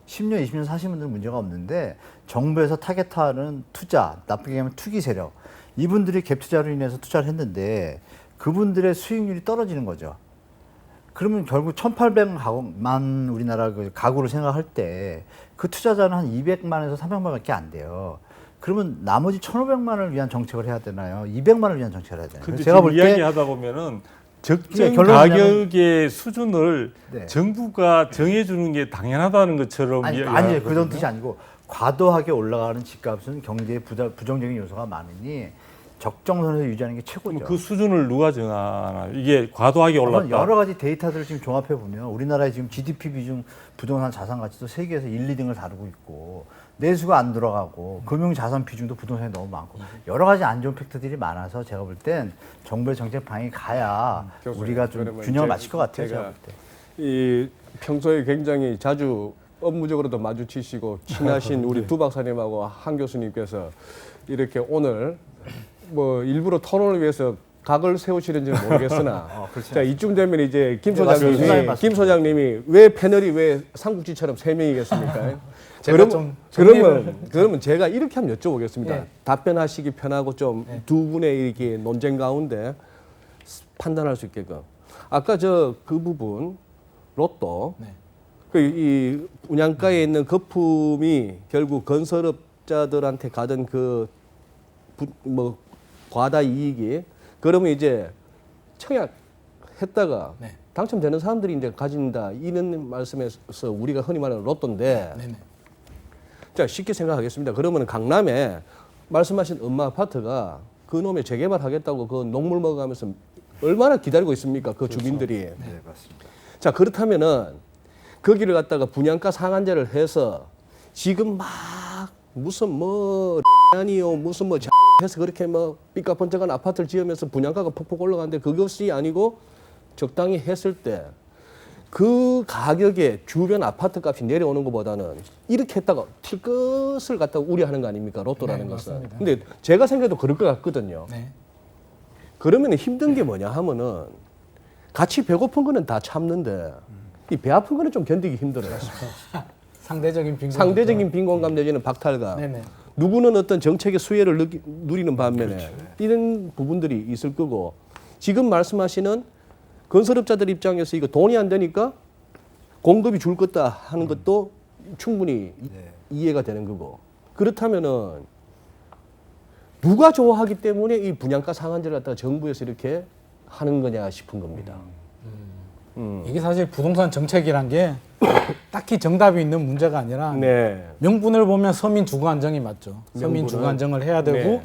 10년, 20년 사신 분들은 문제가 없는데 정부에서 타겟하는 투자, 나쁘게 얘기하면 투기 세력 이분들이 갭 투자로 인해서 투자를 했는데 그분들의 수익률이 떨어지는 거죠. 그러면 결국 1,800만 우리나라 그 가구를 생각할 때 그 투자자는 한 200만에서 300만밖에 안 돼요. 그러면 나머지 1,500만을 위한 정책을 해야 되나요? 200만을 위한 정책을 해야 되나요? 근데 제가 볼 때 이야기하다 보면은 적정 결론은 가격의 수준을 네. 정부가 정해주는 게 당연하다는 것처럼 아니요, 그런 뜻이 아니고 과도하게 올라가는 집값은 경제에 부정적인 요소가 많으니 적정선에서 유지하는 게 최고죠. 그 수준을 누가 정하나? 이게 과도하게 올랐다. 여러 가지 데이터들을 지금 종합해 보면 우리나라의 지금 GDP 비중, 부동산 자산 가치도 세계에서 1, 2등을 다루고 있고 내수가 안 들어가고 금융 자산 비중도 부동산이 너무 많고 여러 가지 안 좋은 팩트들이 많아서 제가 볼 땐 정부의 정책 방향이 가야 우리가 좀 균형을 맞출 것 같아요. 제가 볼 때. 이 평소에 굉장히 자주 업무적으로도 마주치시고 친하신 우리 두 박사님하고 한 교수님께서 이렇게 오늘 뭐 일부러 토론을 위해서 각을 세우시는지는 모르겠으나 자 이쯤 되면 이제 김 소장님이 왜 패널이 왜 삼국지처럼 3명이겠습니까? 그러면 제가 이렇게 한번 여쭤보겠습니다. 네. 답변하시기 편하고 좀 두 분의 이렇게 논쟁 가운데 판단할 수 있게끔 아까 그 부분 로또 네. 이 분양가에 있는 거품이 결국 건설업자들한테 가던 뭐 과다 이익이 그러면 이제 청약했다가 네. 당첨되는 사람들이 이제 가진다 이런 말씀에서 우리가 흔히 말하는 로또인데 네네. 자 쉽게 생각하겠습니다. 그러면 강남에 말씀하신 엄마 아파트가 그 놈에 재개발하겠다고 그 녹물 먹어가면서 얼마나 기다리고 있습니까? 그 주민들이. 네, 맞습니다. 자 그렇다면은 거기를 갖다가 분양가 상한제를 해서 지금 막 무슨 뭐 아니요 무슨 뭐 해서 그렇게 뭐 삐까번쩍한 아파트를 지으면서 분양가가 폭폭 올라가는데 그것이 아니고 적당히 했을 때 그 가격에 주변 아파트 값이 내려오는 것보다는 이렇게 했다가 튈 것을 갖다가 우려하는 거 아닙니까? 로또라는 네, 것은. 맞습니다. 근데 제가 생각해도 그럴 것 같거든요. 네. 그러면 힘든 게 뭐냐 하면은 같이 배고픈 거는 다 참는데 이 배 아픈 거는 좀 견디기 힘들어요. 상대적인 빈곤. 상대적인 빈곤감 내지는 박탈감. 네네. 누구는 어떤 정책의 수혜를 누리는 반면에 이런 부분들이 있을 거고 지금 말씀하시는 건설업자들 입장에서 이거 돈이 안 되니까 공급이 줄 거다 하는 것도 충분히 이해가 되는 거고 그렇다면은 누가 좋아하기 때문에 이 분양가 상한제를 갖다가 정부에서 이렇게 하는 거냐 싶은 겁니다. 이게 사실 부동산 정책이란 게 딱히 정답이 있는 문제가 아니라 네. 명분을 보면 서민 주거 안정이 맞죠. 서민 명분은? 주거 안정을 해야 되고 네.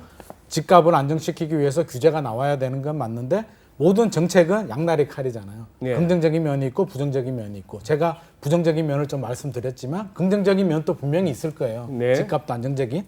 집값을 안정시키기 위해서 규제가 나와야 되는 건 맞는데 모든 정책은 양날의 칼이잖아요. 네. 긍정적인 면이 있고 부정적인 면이 있고 제가 부정적인 면을 좀 말씀드렸지만 긍정적인 면도 분명히 있을 거예요. 네. 집값도 안정적인.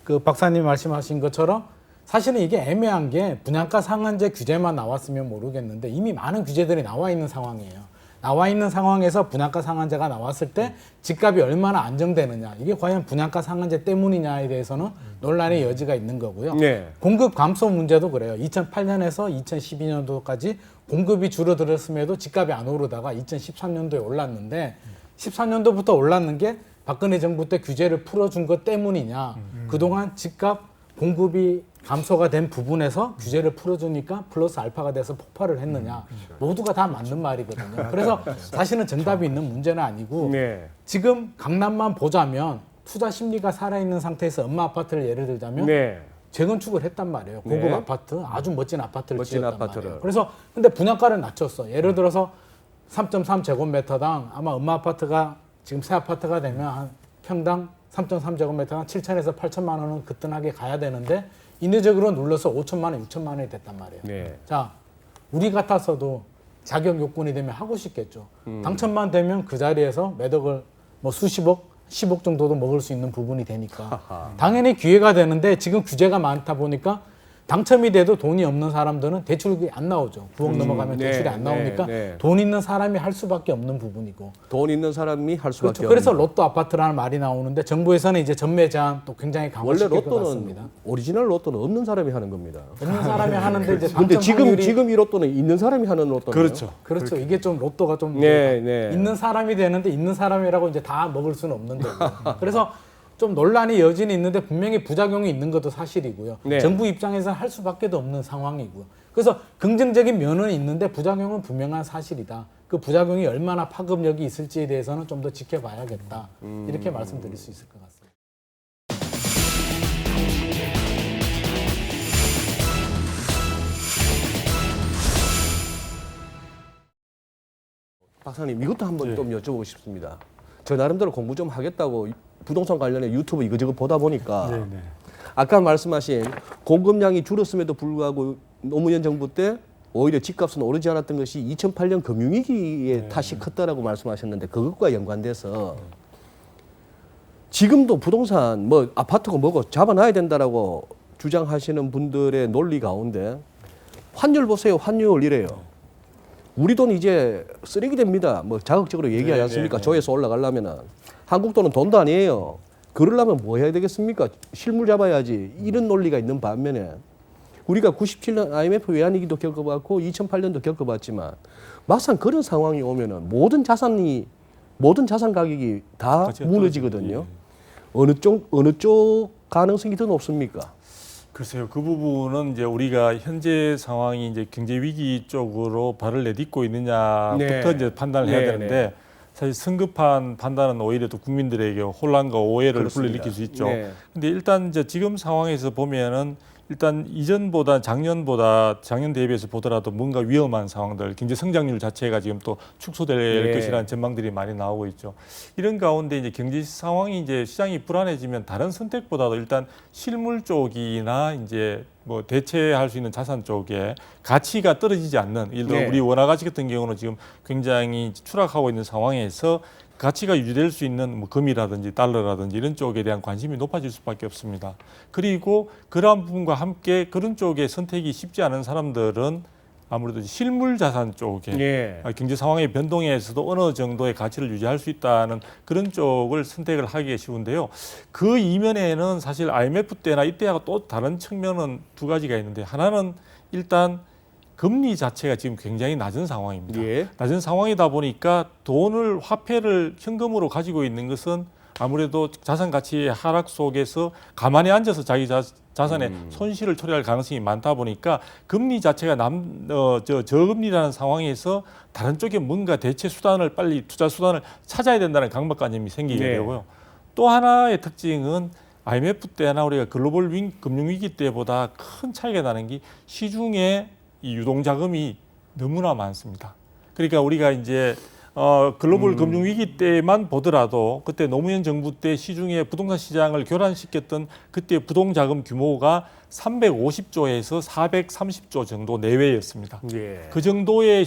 그 박사님 말씀하신 것처럼 사실은 이게 애매한 게 분양가 상한제 규제만 나왔으면 모르겠는데 이미 많은 규제들이 나와 있는 상황이에요. 나와 있는 상황에서 분양가 상한제가 나왔을 때 집값이 얼마나 안정되느냐 이게 과연 분양가 상한제 때문이냐에 대해서는 논란의 여지가 있는 거고요. 네. 공급 감소 문제도 그래요. 2008년에서 2012년도까지 공급이 줄어들었음에도 집값이 안 오르다가 2013년도에 올랐는데 14년도부터 올랐는 게 박근혜 정부 때 규제를 풀어준 것 때문이냐. 그동안 집값 공급이 감소가 된 부분에서 규제를 풀어주니까 플러스 알파가 돼서 폭발을 했느냐. 모두가 다 맞는 말이거든요. 그래서 사실은 정답이 있는 문제는 아니고 네. 지금 강남만 보자면 투자 심리가 살아있는 상태에서 엄마 아파트를 예를 들자면 네. 재건축을 했단 말이에요. 고급 네. 아파트, 아주 멋진 아파트를 멋진 지었단 아파트를. 말이에요. 그래서 근데 분양가를 낮췄어. 예를 들어서 3.3제곱미터당 아마 엄마 아파트가 지금 새 아파트가 되면 한 평당 3.3제곱미터당 7천에서 8천만 원은 그뜬하게 가야 되는데 인위적으로 눌러서 5천만 원, 6천만 원이 됐단 말이에요. 네. 자, 우리 같아서도 자격 요건이 되면 하고 싶겠죠. 당첨만 되면 그 자리에서 매덕을 뭐 수십억, 10억 정도도 먹을 수 있는 부분이 되니까 당연히 기회가 되는데 지금 규제가 많다 보니까 당첨이 돼도 돈이 없는 사람들은 대출이 안 나오죠. 9억 넘어가면 네, 대출이 안 나오니까 네. 돈 있는 사람이 할 수밖에 없는 부분이고. 돈 있는 사람이 할 수밖에 그렇죠. 그래서 없는. 로또 아파트라는 말이 나오는데 정부에서는 이제 전매 제한 또 굉장히 원래 강화시킬 것 같습니다. 로또는 오리지널 로또는 없는 사람이 하는 겁니다. 없는 사람이 하는데 이제 근데 당첨 지금 확률이 지금 이 로또는 있는 사람이 하는 로또네요. 그렇죠. 이게 좀 로또가 좀 네, 이제 네. 있는 사람이 되는데 있는 사람이라고 이제 다 먹을 수는 없는 거고요. 그래서 좀 논란이 여진이 있는데 분명히 부작용이 있는 것도 사실이고요. 네. 정부 입장에서는 할 수밖에 없는 상황이고요. 그래서 긍정적인 면은 있는데 부작용은 분명한 사실이다. 그 부작용이 얼마나 파급력이 있을지에 대해서는 좀 더 지켜봐야겠다. 이렇게 말씀드릴 수 있을 것 같습니다. 박사님 이것도 한번 네. 좀 여쭤보고 싶습니다. 저 나름대로 공부 좀 하겠다고 부동산 관련해 유튜브 이거저거 보다 보니까 네. 아까 말씀하신 공급량이 줄었음에도 불구하고 노무현 정부 때 오히려 집값은 오르지 않았던 것이 2008년 금융위기의 탓이 컸다라고 말씀하셨는데 그것과 연관돼서 지금도 부동산 뭐 아파트고 뭐고 잡아놔야 된다라고 주장하시는 분들의 논리 가운데 환율 보세요. 환율 이래요. 우리 돈 이제 쓰레기 됩니다. 뭐 자극적으로 얘기하지 않습니까? 조회수 올라가려면은 한국 돈은 돈도 아니에요. 그러려면 뭐 해야 되겠습니까? 실물 잡아야지. 이런 논리가 있는 반면에 우리가 97년 IMF 외환위기도 겪어봤고 2008년도 겪어봤지만 막상 그런 상황이 오면은 모든 자산 가격이 다 가치가 무너지거든요. 떨어지죠. 어느 쪽 가능성이 더 높습니까? 글쎄요, 그 부분은 이제 우리가 현재 상황이 이제 경제 위기 쪽으로 발을 내딛고 있느냐부터 네. 이제 판단을 해야 네, 되는데 사실 성급한 판단은 오히려 또 국민들에게 혼란과 오해를 그렇습니다. 불러일으킬 수 있죠. 네. 근데 일단 이제 지금 상황에서 보면은 일단 이전보다 작년 대비해서 보더라도 뭔가 위험한 상황들, 경제 성장률 자체가 지금 또 축소될 네. 것이라는 전망들이 많이 나오고 있죠. 이런 가운데 이제 경제 상황이 이제 시장이 불안해지면 다른 선택보다도 일단 실물 쪽이나 이제 뭐 대체할 수 있는 자산 쪽에 가치가 떨어지지 않는, 예를 들어 네. 우리 원화 가치 같은 경우는 지금 굉장히 추락하고 있는 상황에서 가치가 유지될 수 있는 뭐 금이라든지 달러라든지 이런 쪽에 대한 관심이 높아질 수밖에 없습니다. 그리고 그러한 부분과 함께 그런 쪽에 선택이 쉽지 않은 사람들은 아무래도 실물 자산 쪽에 예. 경제 상황의 변동에서도 어느 정도의 가치를 유지할 수 있다는 그런 쪽을 선택을 하기 쉬운데요. 그 이면에는 사실 IMF 때나 이때하고 또 다른 측면은 두 가지가 있는데, 하나는 일단 금리 자체가 지금 굉장히 낮은 상황입니다. 예. 낮은 상황이다 보니까 화폐를 현금으로 가지고 있는 것은 아무래도 자산 가치의 하락 속에서 가만히 앉아서 자기 자산에 손실을 초래할 가능성이 많다 보니까 금리 자체가 저금리라는 상황에서 다른 쪽에 뭔가 대체 수단을 빨리 투자 수단을 찾아야 된다는 강박관념이 생기게 네. 되고요. 또 하나의 특징은 IMF 때나 우리가 글로벌 금융위기 때보다 큰 차이가 나는 게 시중에 이 유동자금이 너무나 많습니다. 그러니까 우리가 이제 글로벌 금융위기 때만 보더라도 그때 노무현 정부 때 시중에 부동산 시장을 교란시켰던 그때 부동자금 규모가 350조에서 430조 정도 내외였습니다. 예. 그 정도의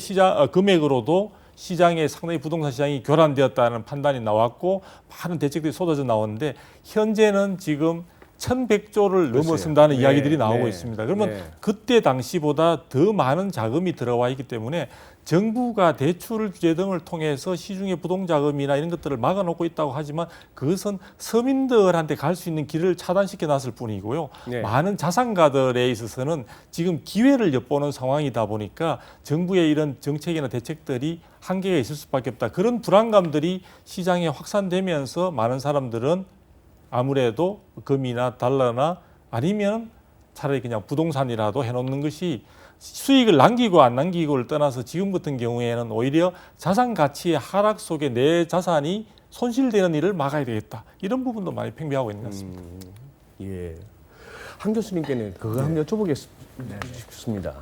금액으로도 시장에 상당히 부동산 시장이 교란되었다는 판단이 나왔고 많은 대책들이 쏟아져 나오는데, 현재는 지금 1100조를 글쎄요. 넘어선다는 네, 이야기들이 나오고 네, 있습니다. 그러면 네. 그때 당시보다 더 많은 자금이 들어와 있기 때문에 정부가 대출 규제 등을 통해서 시중의 부동자금이나 이런 것들을 막아놓고 있다고 하지만 그것은 서민들한테 갈 수 있는 길을 차단시켜 놨을 뿐이고요. 네. 많은 자산가들에 있어서는 지금 기회를 엿보는 상황이다 보니까 정부의 이런 정책이나 대책들이 한계가 있을 수밖에 없다. 그런 불안감들이 시장에 확산되면서 많은 사람들은 아무래도 금이나 달러나 아니면 차라리 그냥 부동산이라도 해놓는 것이 수익을 남기고 안 남기고를 떠나서 지금 같은 경우에는 오히려 자산 가치의 하락 속에 내 자산이 손실되는 일을 막아야 되겠다. 이런 부분도 많이 팽배하고 있는 것 같습니다. 예. 한 교수님께는 그거 한번 여쭤보겠습니다.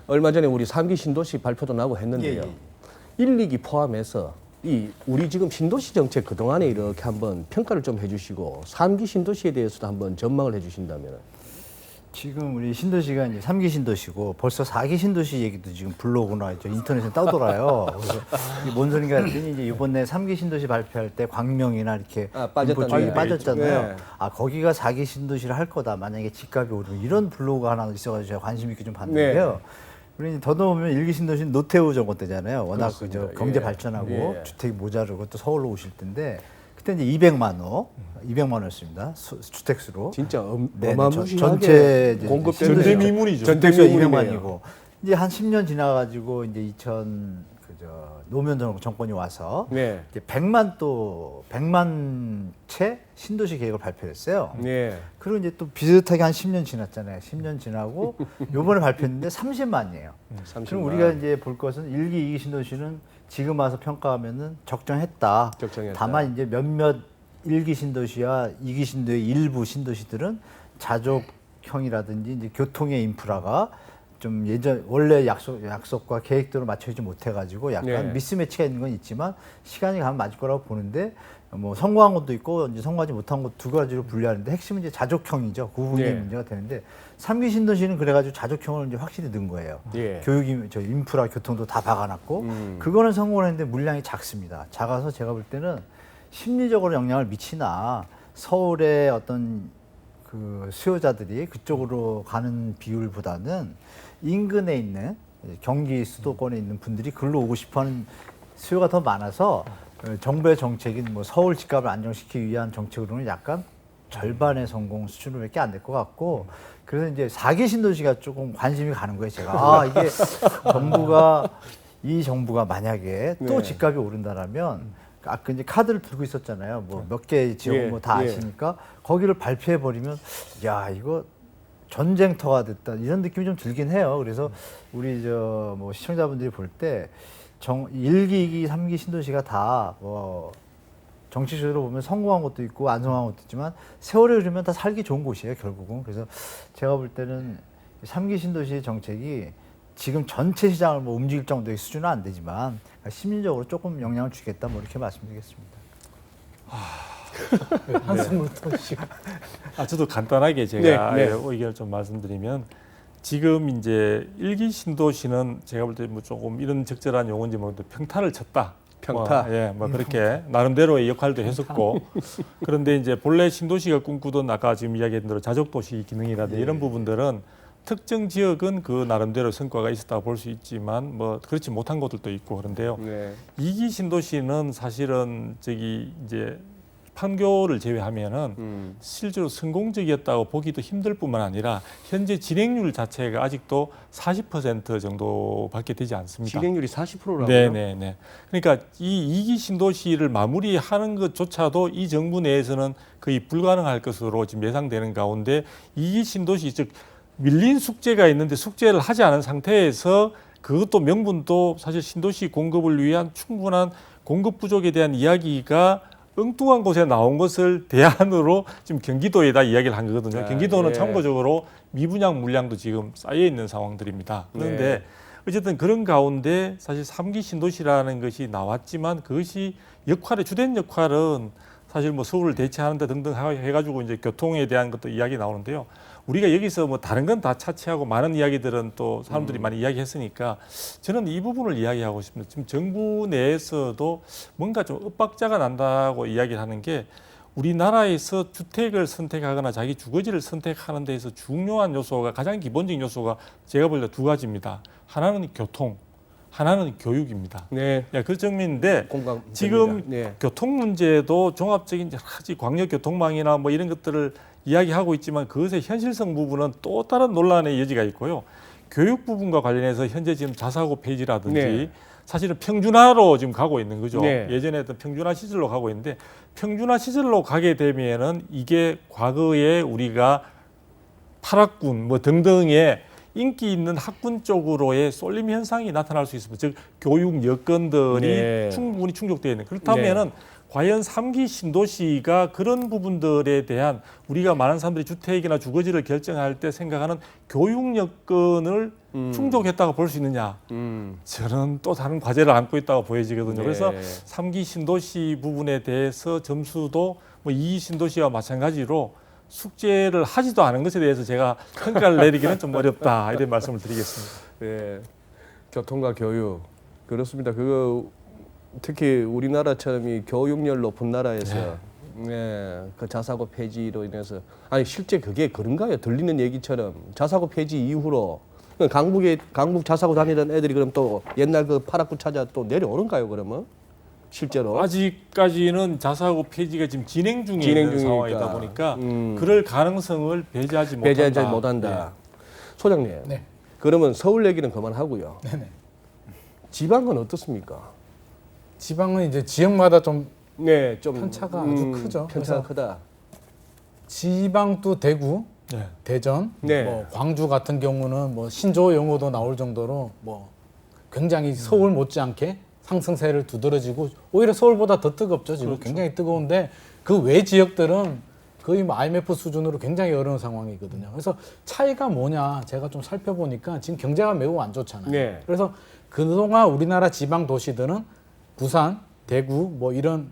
얼마 전에 우리 3기 신도시 발표도 나고 했는데요. 1, 2기 포함해서 이 우리 지금 신도시 정책 그동안에 이렇게 한번 평가를 좀 해주시고 3기 신도시에 대해서도 한번 전망을 해주신다면. 지금 우리 신도시가 이제 3기 신도시고 벌써 4기 신도시 얘기도 지금 블로그나 저 인터넷에 떠돌아요. 그래서 이게 뭔 소린가 했더니 이제 이번에 3기 신도시 발표할 때 광명이나 이렇게 빠졌다는 쪽이 얘기. 빠졌잖아요. 네. 아 거기가 4기 신도시를 할 거다. 만약에 집값이 오르면 이런 블로그가 하나 있어가지고 제가 관심 있게 좀 봤는데요. 그러니 더더보면 1기 신도시는 노태우 정권 때잖아요. 워낙 그저 경제 발전하고 예. 주택이 모자르고 또 서울로 오실 텐데 그때 이제 200만 호였습니다. 주택수로. 진짜 네, 어마무시하게 전체 이제 공급되는 전대미문이죠. 전대미문이네요. 200만이고 이제 한 10년 지나가지고 이제 노무현 정권이 와서 네. 이제 100만 채 신도시 계획을 발표했어요. 네. 그리고 이제 또 비슷하게 한 10년 지났잖아요. 10년 지나고 요번에 발표했는데 30만이에요. 30만. 그럼 우리가 이제 볼 것은 1기, 2기 신도시는 지금 와서 평가하면은 적정했다. 적정했다. 다만 이제 몇몇 1기 신도시와 2기 신도의 일부 신도시들은 자족형이라든지 이제 교통의 인프라가 좀 원래 약속과 계획대로 맞춰지지 못해가지고 약간 네. 미스매치가 있는 건 있지만 시간이 가면 맞을 거라고 보는데 뭐 성공한 것도 있고 이제 성공하지 못한 것 두 가지로 분류하는데 핵심은 이제 자족형이죠. 그 부분이 네. 문제가 되는데 3기 신도시는 그래가지고 자족형을 이제 확실히 넣은 거예요. 예. 인프라, 교통도 다 박아놨고 그거는 성공을 했는데 물량이 작습니다. 작아서 제가 볼 때는 심리적으로 영향을 미치나 서울의 어떤 그 수요자들이 그쪽으로 가는 비율보다는 인근에 있는 경기 수도권에 있는 분들이 글로 오고 싶어하는 수요가 더 많아서 정부의 정책인 뭐 서울 집값을 안정시키기 위한 정책으로는 약간 절반의 성공 수준으로밖에 안 될 것 같고 그래서 이제 4기 신도시가 조금 관심이 가는 거예요. 제가 아 이게 이 정부가 만약에 또 네. 집값이 오른다라면 아까 이제 카드를 들고 있었잖아요. 뭐 몇 개 지역은 예, 뭐 다 예. 아시니까 거기를 발표해 버리면 야 이거 전쟁터가 됐다 이런 느낌이 좀 들긴 해요. 그래서 우리 뭐 시청자분들이 볼 때 1기, 2기, 3기 신도시가 다 뭐 정치적으로 보면 성공한 것도 있고 안 성공한 것도 있지만 세월이 흐르면 다 살기 좋은 곳이에요, 결국은. 그래서 제가 볼 때는 3기 신도시의 정책이 지금 전체 시장을 뭐 움직일 정도의 수준은 안 되지만 심리적으로 조금 영향을 주겠다 뭐 이렇게 말씀드리겠습니다. 한숨을 터시고. 저도 간단하게 제가 네, 네. 의견을 좀 말씀드리면 지금 이제 1기 신도시는 제가 볼 때 뭐 조금 이런 적절한 용어인지 모르겠는데 평타를 쳤다. 평타. 뭐 그렇게 나름대로의 역할도 했었고 그런데 이제 본래 신도시가 꿈꾸던 아까 지금 이야기했던 대로 자족도시 기능이라든지 이런 부분들은 특정 지역은 그 나름대로 성과가 있었다고 볼 수 있지만 뭐 그렇지 못한 곳들도 있고 그런데요. 네. 2기 신도시는 사실은 이제 판교를 제외하면은 실제로 성공적이었다고 보기도 힘들 뿐만 아니라 현재 진행률 자체가 아직도 40% 정도밖에 되지 않습니다. 진행률이 40%라고요? 네네네. 그러니까 이 2기 신도시를 마무리하는 것조차도 이 정부 내에서는 거의 불가능할 것으로 지금 예상되는 가운데 2기 신도시 즉 밀린 숙제가 있는데 숙제를 하지 않은 상태에서 그것도 명분도 사실 신도시 공급을 위한 충분한 공급 부족에 대한 이야기가 엉뚱한 곳에 나온 것을 대안으로 지금 경기도에다 이야기를 한 거거든요. 경기도는 참고적으로 미분양 물량도 지금 쌓여 있는 상황들입니다. 그런데 어쨌든 그런 가운데 사실 3기 신도시라는 것이 나왔지만 그것이 주된 역할은 사실 뭐 서울을 대체하는 데 등등 해가지고 이제 교통에 대한 것도 이야기 나오는데요. 우리가 여기서 뭐 다른 건 다 차치하고 많은 이야기들은 또 사람들이 많이 이야기했으니까 저는 이 부분을 이야기하고 싶습니다. 지금 정부 내에서도 뭔가 좀 엇박자가 난다고 이야기를 하는 게 우리나라에서 주택을 선택하거나 자기 주거지를 선택하는 데에서 중요한 요소가 가장 기본적인 요소가 제가 볼 때 두 가지입니다. 하나는 교통, 하나는 교육입니다. 네. 그 점인데 공감. 지금 네. 교통 문제도 종합적인 여러 가지 광역 교통망이나 뭐 이런 것들을 이야기하고 있지만 그것의 현실성 부분은 또 다른 논란의 여지가 있고요. 교육 부분과 관련해서 현재 지금 자사고 폐지라든지 네. 사실은 평준화로 지금 가고 있는 거죠. 네. 예전에 했던 평준화 시절로 가고 있는데 평준화 시절로 가게 되면은 이게 과거에 우리가 파락군 뭐 등등의 인기 있는 학군 쪽으로의 쏠림 현상이 나타날 수 있습니다. 즉 교육 여건들이 네. 충분히 충족되어 있는. 그렇다면은 과연 3기 신도시가 그런 부분들에 대한 우리가 많은 사람들이 주택이나 주거지를 결정할 때 생각하는 교육 여건을 충족했다고 볼 수 있느냐? 저는 또 다른 과제를 안고 있다고 보여지거든요. 네. 그래서 3기 신도시 부분에 대해서 점수도 뭐 2기 신도시와 마찬가지로 숙제를 하지도 않은 것에 대해서 제가 평가를 내리기는 좀 어렵다 이런 말씀을 드리겠습니다. 네. 교통과 교육. 그렇습니다. 그거 특히 우리나라처럼 이 교육열 높은 나라에서 그 자사고 폐지로 인해서 아니 실제 그게 그런가요? 들리는 얘기처럼 자사고 폐지 이후로 강북 자사고 다니던 애들이 그럼 또 옛날 그 파락구 찾아 또 내려오는가요? 그러면 실제로 아직까지는 자사고 폐지가 지금 진행 중에 진행 있는 중이니까. 상황이다 보니까 그럴 가능성을 배제하지 못한다. 소장님. 네. 그러면 서울 얘기는 그만하고요. 네네. 지방은 어떻습니까? 지방은 이제 지역마다 좀 네, 좀 편차가 아주 크죠. 편차가 그래서 크다. 지방도 대구, 네. 대전, 네. 뭐 광주 같은 경우는 뭐 신조 용어도 나올 정도로 뭐 굉장히 서울 못지않게 상승세를 두드러지고 오히려 서울보다 더 뜨겁죠. 지금 굉장히 뜨거운데 그 외 지역들은 거의 뭐 IMF 수준으로 굉장히 어려운 상황이거든요. 그래서 차이가 뭐냐 제가 좀 살펴보니까 지금 경제가 매우 안 좋잖아요. 네. 그래서 그동안 우리나라 지방 도시들은 부산, 대구 뭐 이런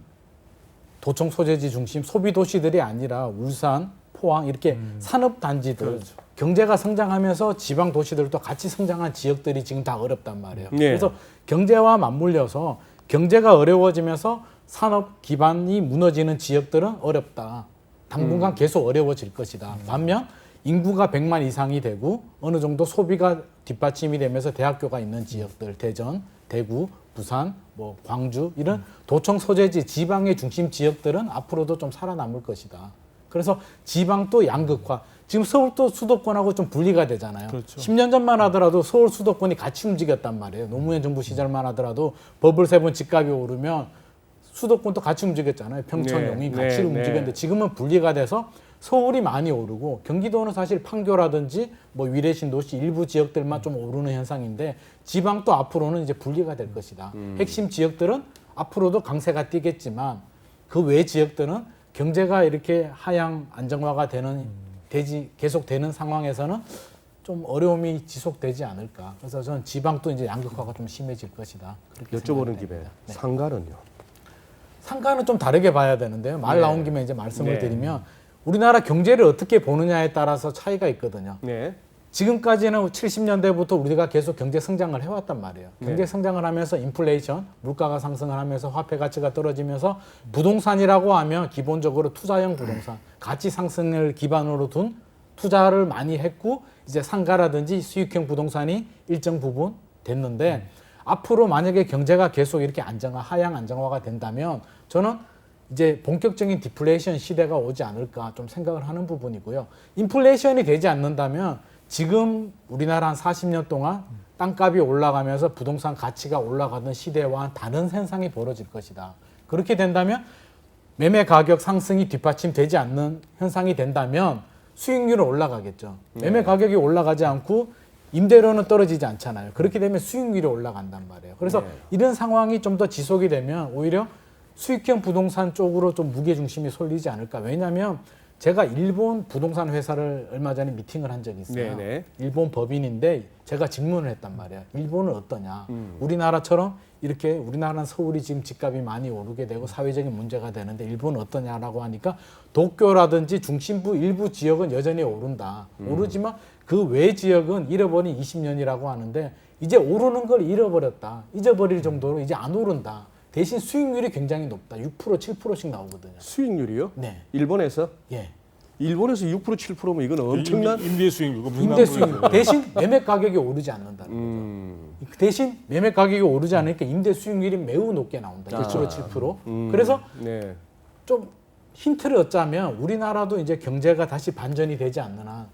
도청 소재지 중심 소비 도시들이 아니라 울산, 포항 이렇게 산업 단지들 경제가 성장하면서 지방 도시들도 같이 성장한 지역들이 지금 다 어렵단 말이에요. 네. 그래서 경제와 맞물려서 경제가 어려워지면서 산업 기반이 무너지는 지역들은 어렵다. 당분간 계속 어려워질 것이다. 반면 인구가 100만 이상이 되고 어느 정도 소비가 뒷받침이 되면서 대학교가 있는 지역들, 대전, 대구, 부산, 뭐 광주 이런 도청 소재지 지방의 중심 지역들은 앞으로도 좀 살아남을 것이다. 그래서 지방도 양극화. 지금 서울도 수도권하고 좀 분리가 되잖아요. 그렇죠. 10년 전만 하더라도 서울 수도권이 같이 움직였단 말이에요. 노무현 정부 시절만 하더라도 버블7 집값이 오르면 수도권도 같이 움직였잖아요. 평촌, 네, 용인 네, 같이 네. 움직였는데 지금은 분리가 돼서 서울이 많이 오르고 경기도는 사실 판교라든지 뭐 위례신도시 일부 지역들만 좀 오르는 현상인데 지방도 앞으로는 이제 분리가 될 것이다. 핵심 지역들은 앞으로도 강세가 뛰겠지만 그 외 지역들은 경제가 이렇게 하향 안정화가 되지 계속 되는 상황에서는 좀 어려움이 지속되지 않을까. 그래서 저는 지방도 이제 양극화가 좀 심해질 것이다. 그렇게 여쭤보는 생각이 김에 됩니다. 네. 상가는요? 상가는 좀 다르게 봐야 되는데요. 말 네. 나온 김에 이제 말씀을 네. 드리면 우리나라 경제를 어떻게 보느냐에 따라서 차이가 있거든요. 네. 지금까지는 70년대부터 우리가 계속 경제 성장을 해왔단 말이에요. 경제 네. 성장을 하면서 인플레이션, 물가가 상승을 하면서 화폐 가치가 떨어지면서 부동산이라고 하면 기본적으로 투자형 부동산, 가치 상승을 기반으로 둔 투자를 많이 했고 이제 상가라든지 수익형 부동산이 일정 부분 됐는데 앞으로 만약에 경제가 계속 이렇게 하향 안정화가 된다면 저는 이제 본격적인 디플레이션 시대가 오지 않을까 좀 생각을 하는 부분이고요. 인플레이션이 되지 않는다면 지금 우리나라 한 40년 동안 땅값이 올라가면서 부동산 가치가 올라가던 시대와 다른 현상이 벌어질 것이다. 그렇게 된다면 매매 가격 상승이 뒷받침되지 않는 현상이 된다면 수익률은 올라가겠죠. 매매 가격이 올라가지 않고 임대료는 떨어지지 않잖아요. 그렇게 되면 수익률이 올라간단 말이에요. 그래서 네. 이런 상황이 좀 더 지속이 되면 오히려 수익형 부동산 쪽으로 좀 무게중심이 쏠리지 않을까. 왜냐하면 제가 일본 부동산 회사를 얼마 전에 미팅을 한 적이 있어요. 네네. 일본 법인인데 제가 질문을 했단 말이에요. 일본은 어떠냐. 우리나라처럼 이렇게 우리나라는 서울이 지금 집값이 많이 오르게 되고 사회적인 문제가 되는데 일본은 어떠냐라고 하니까 도쿄라든지 중심부 일부 지역은 여전히 오른다. 오르지만 그 외 지역은 잃어버린 20년이라고 하는데 이제 오르는 걸 잃어버렸다. 잊어버릴 정도로 이제 안 오른다. 대신 수익률이 굉장히 높다. 6% 7%씩 나오거든요. 수익률이요? 네. 일본에서? 예. 일본에서 6% 7%면 이건 엄청난 임대 수익률, 임대 수익률 대신 매매 가격이 오르지 않는다는 거죠. 대신 매매 가격이 오르지 않으니까 임대 수익률이 매우 높게 나온다. 6% 7%. 그래서 네. 좀 힌트를 얻자면 우리나라도 이제 경제가 다시 반전이 되지 않느나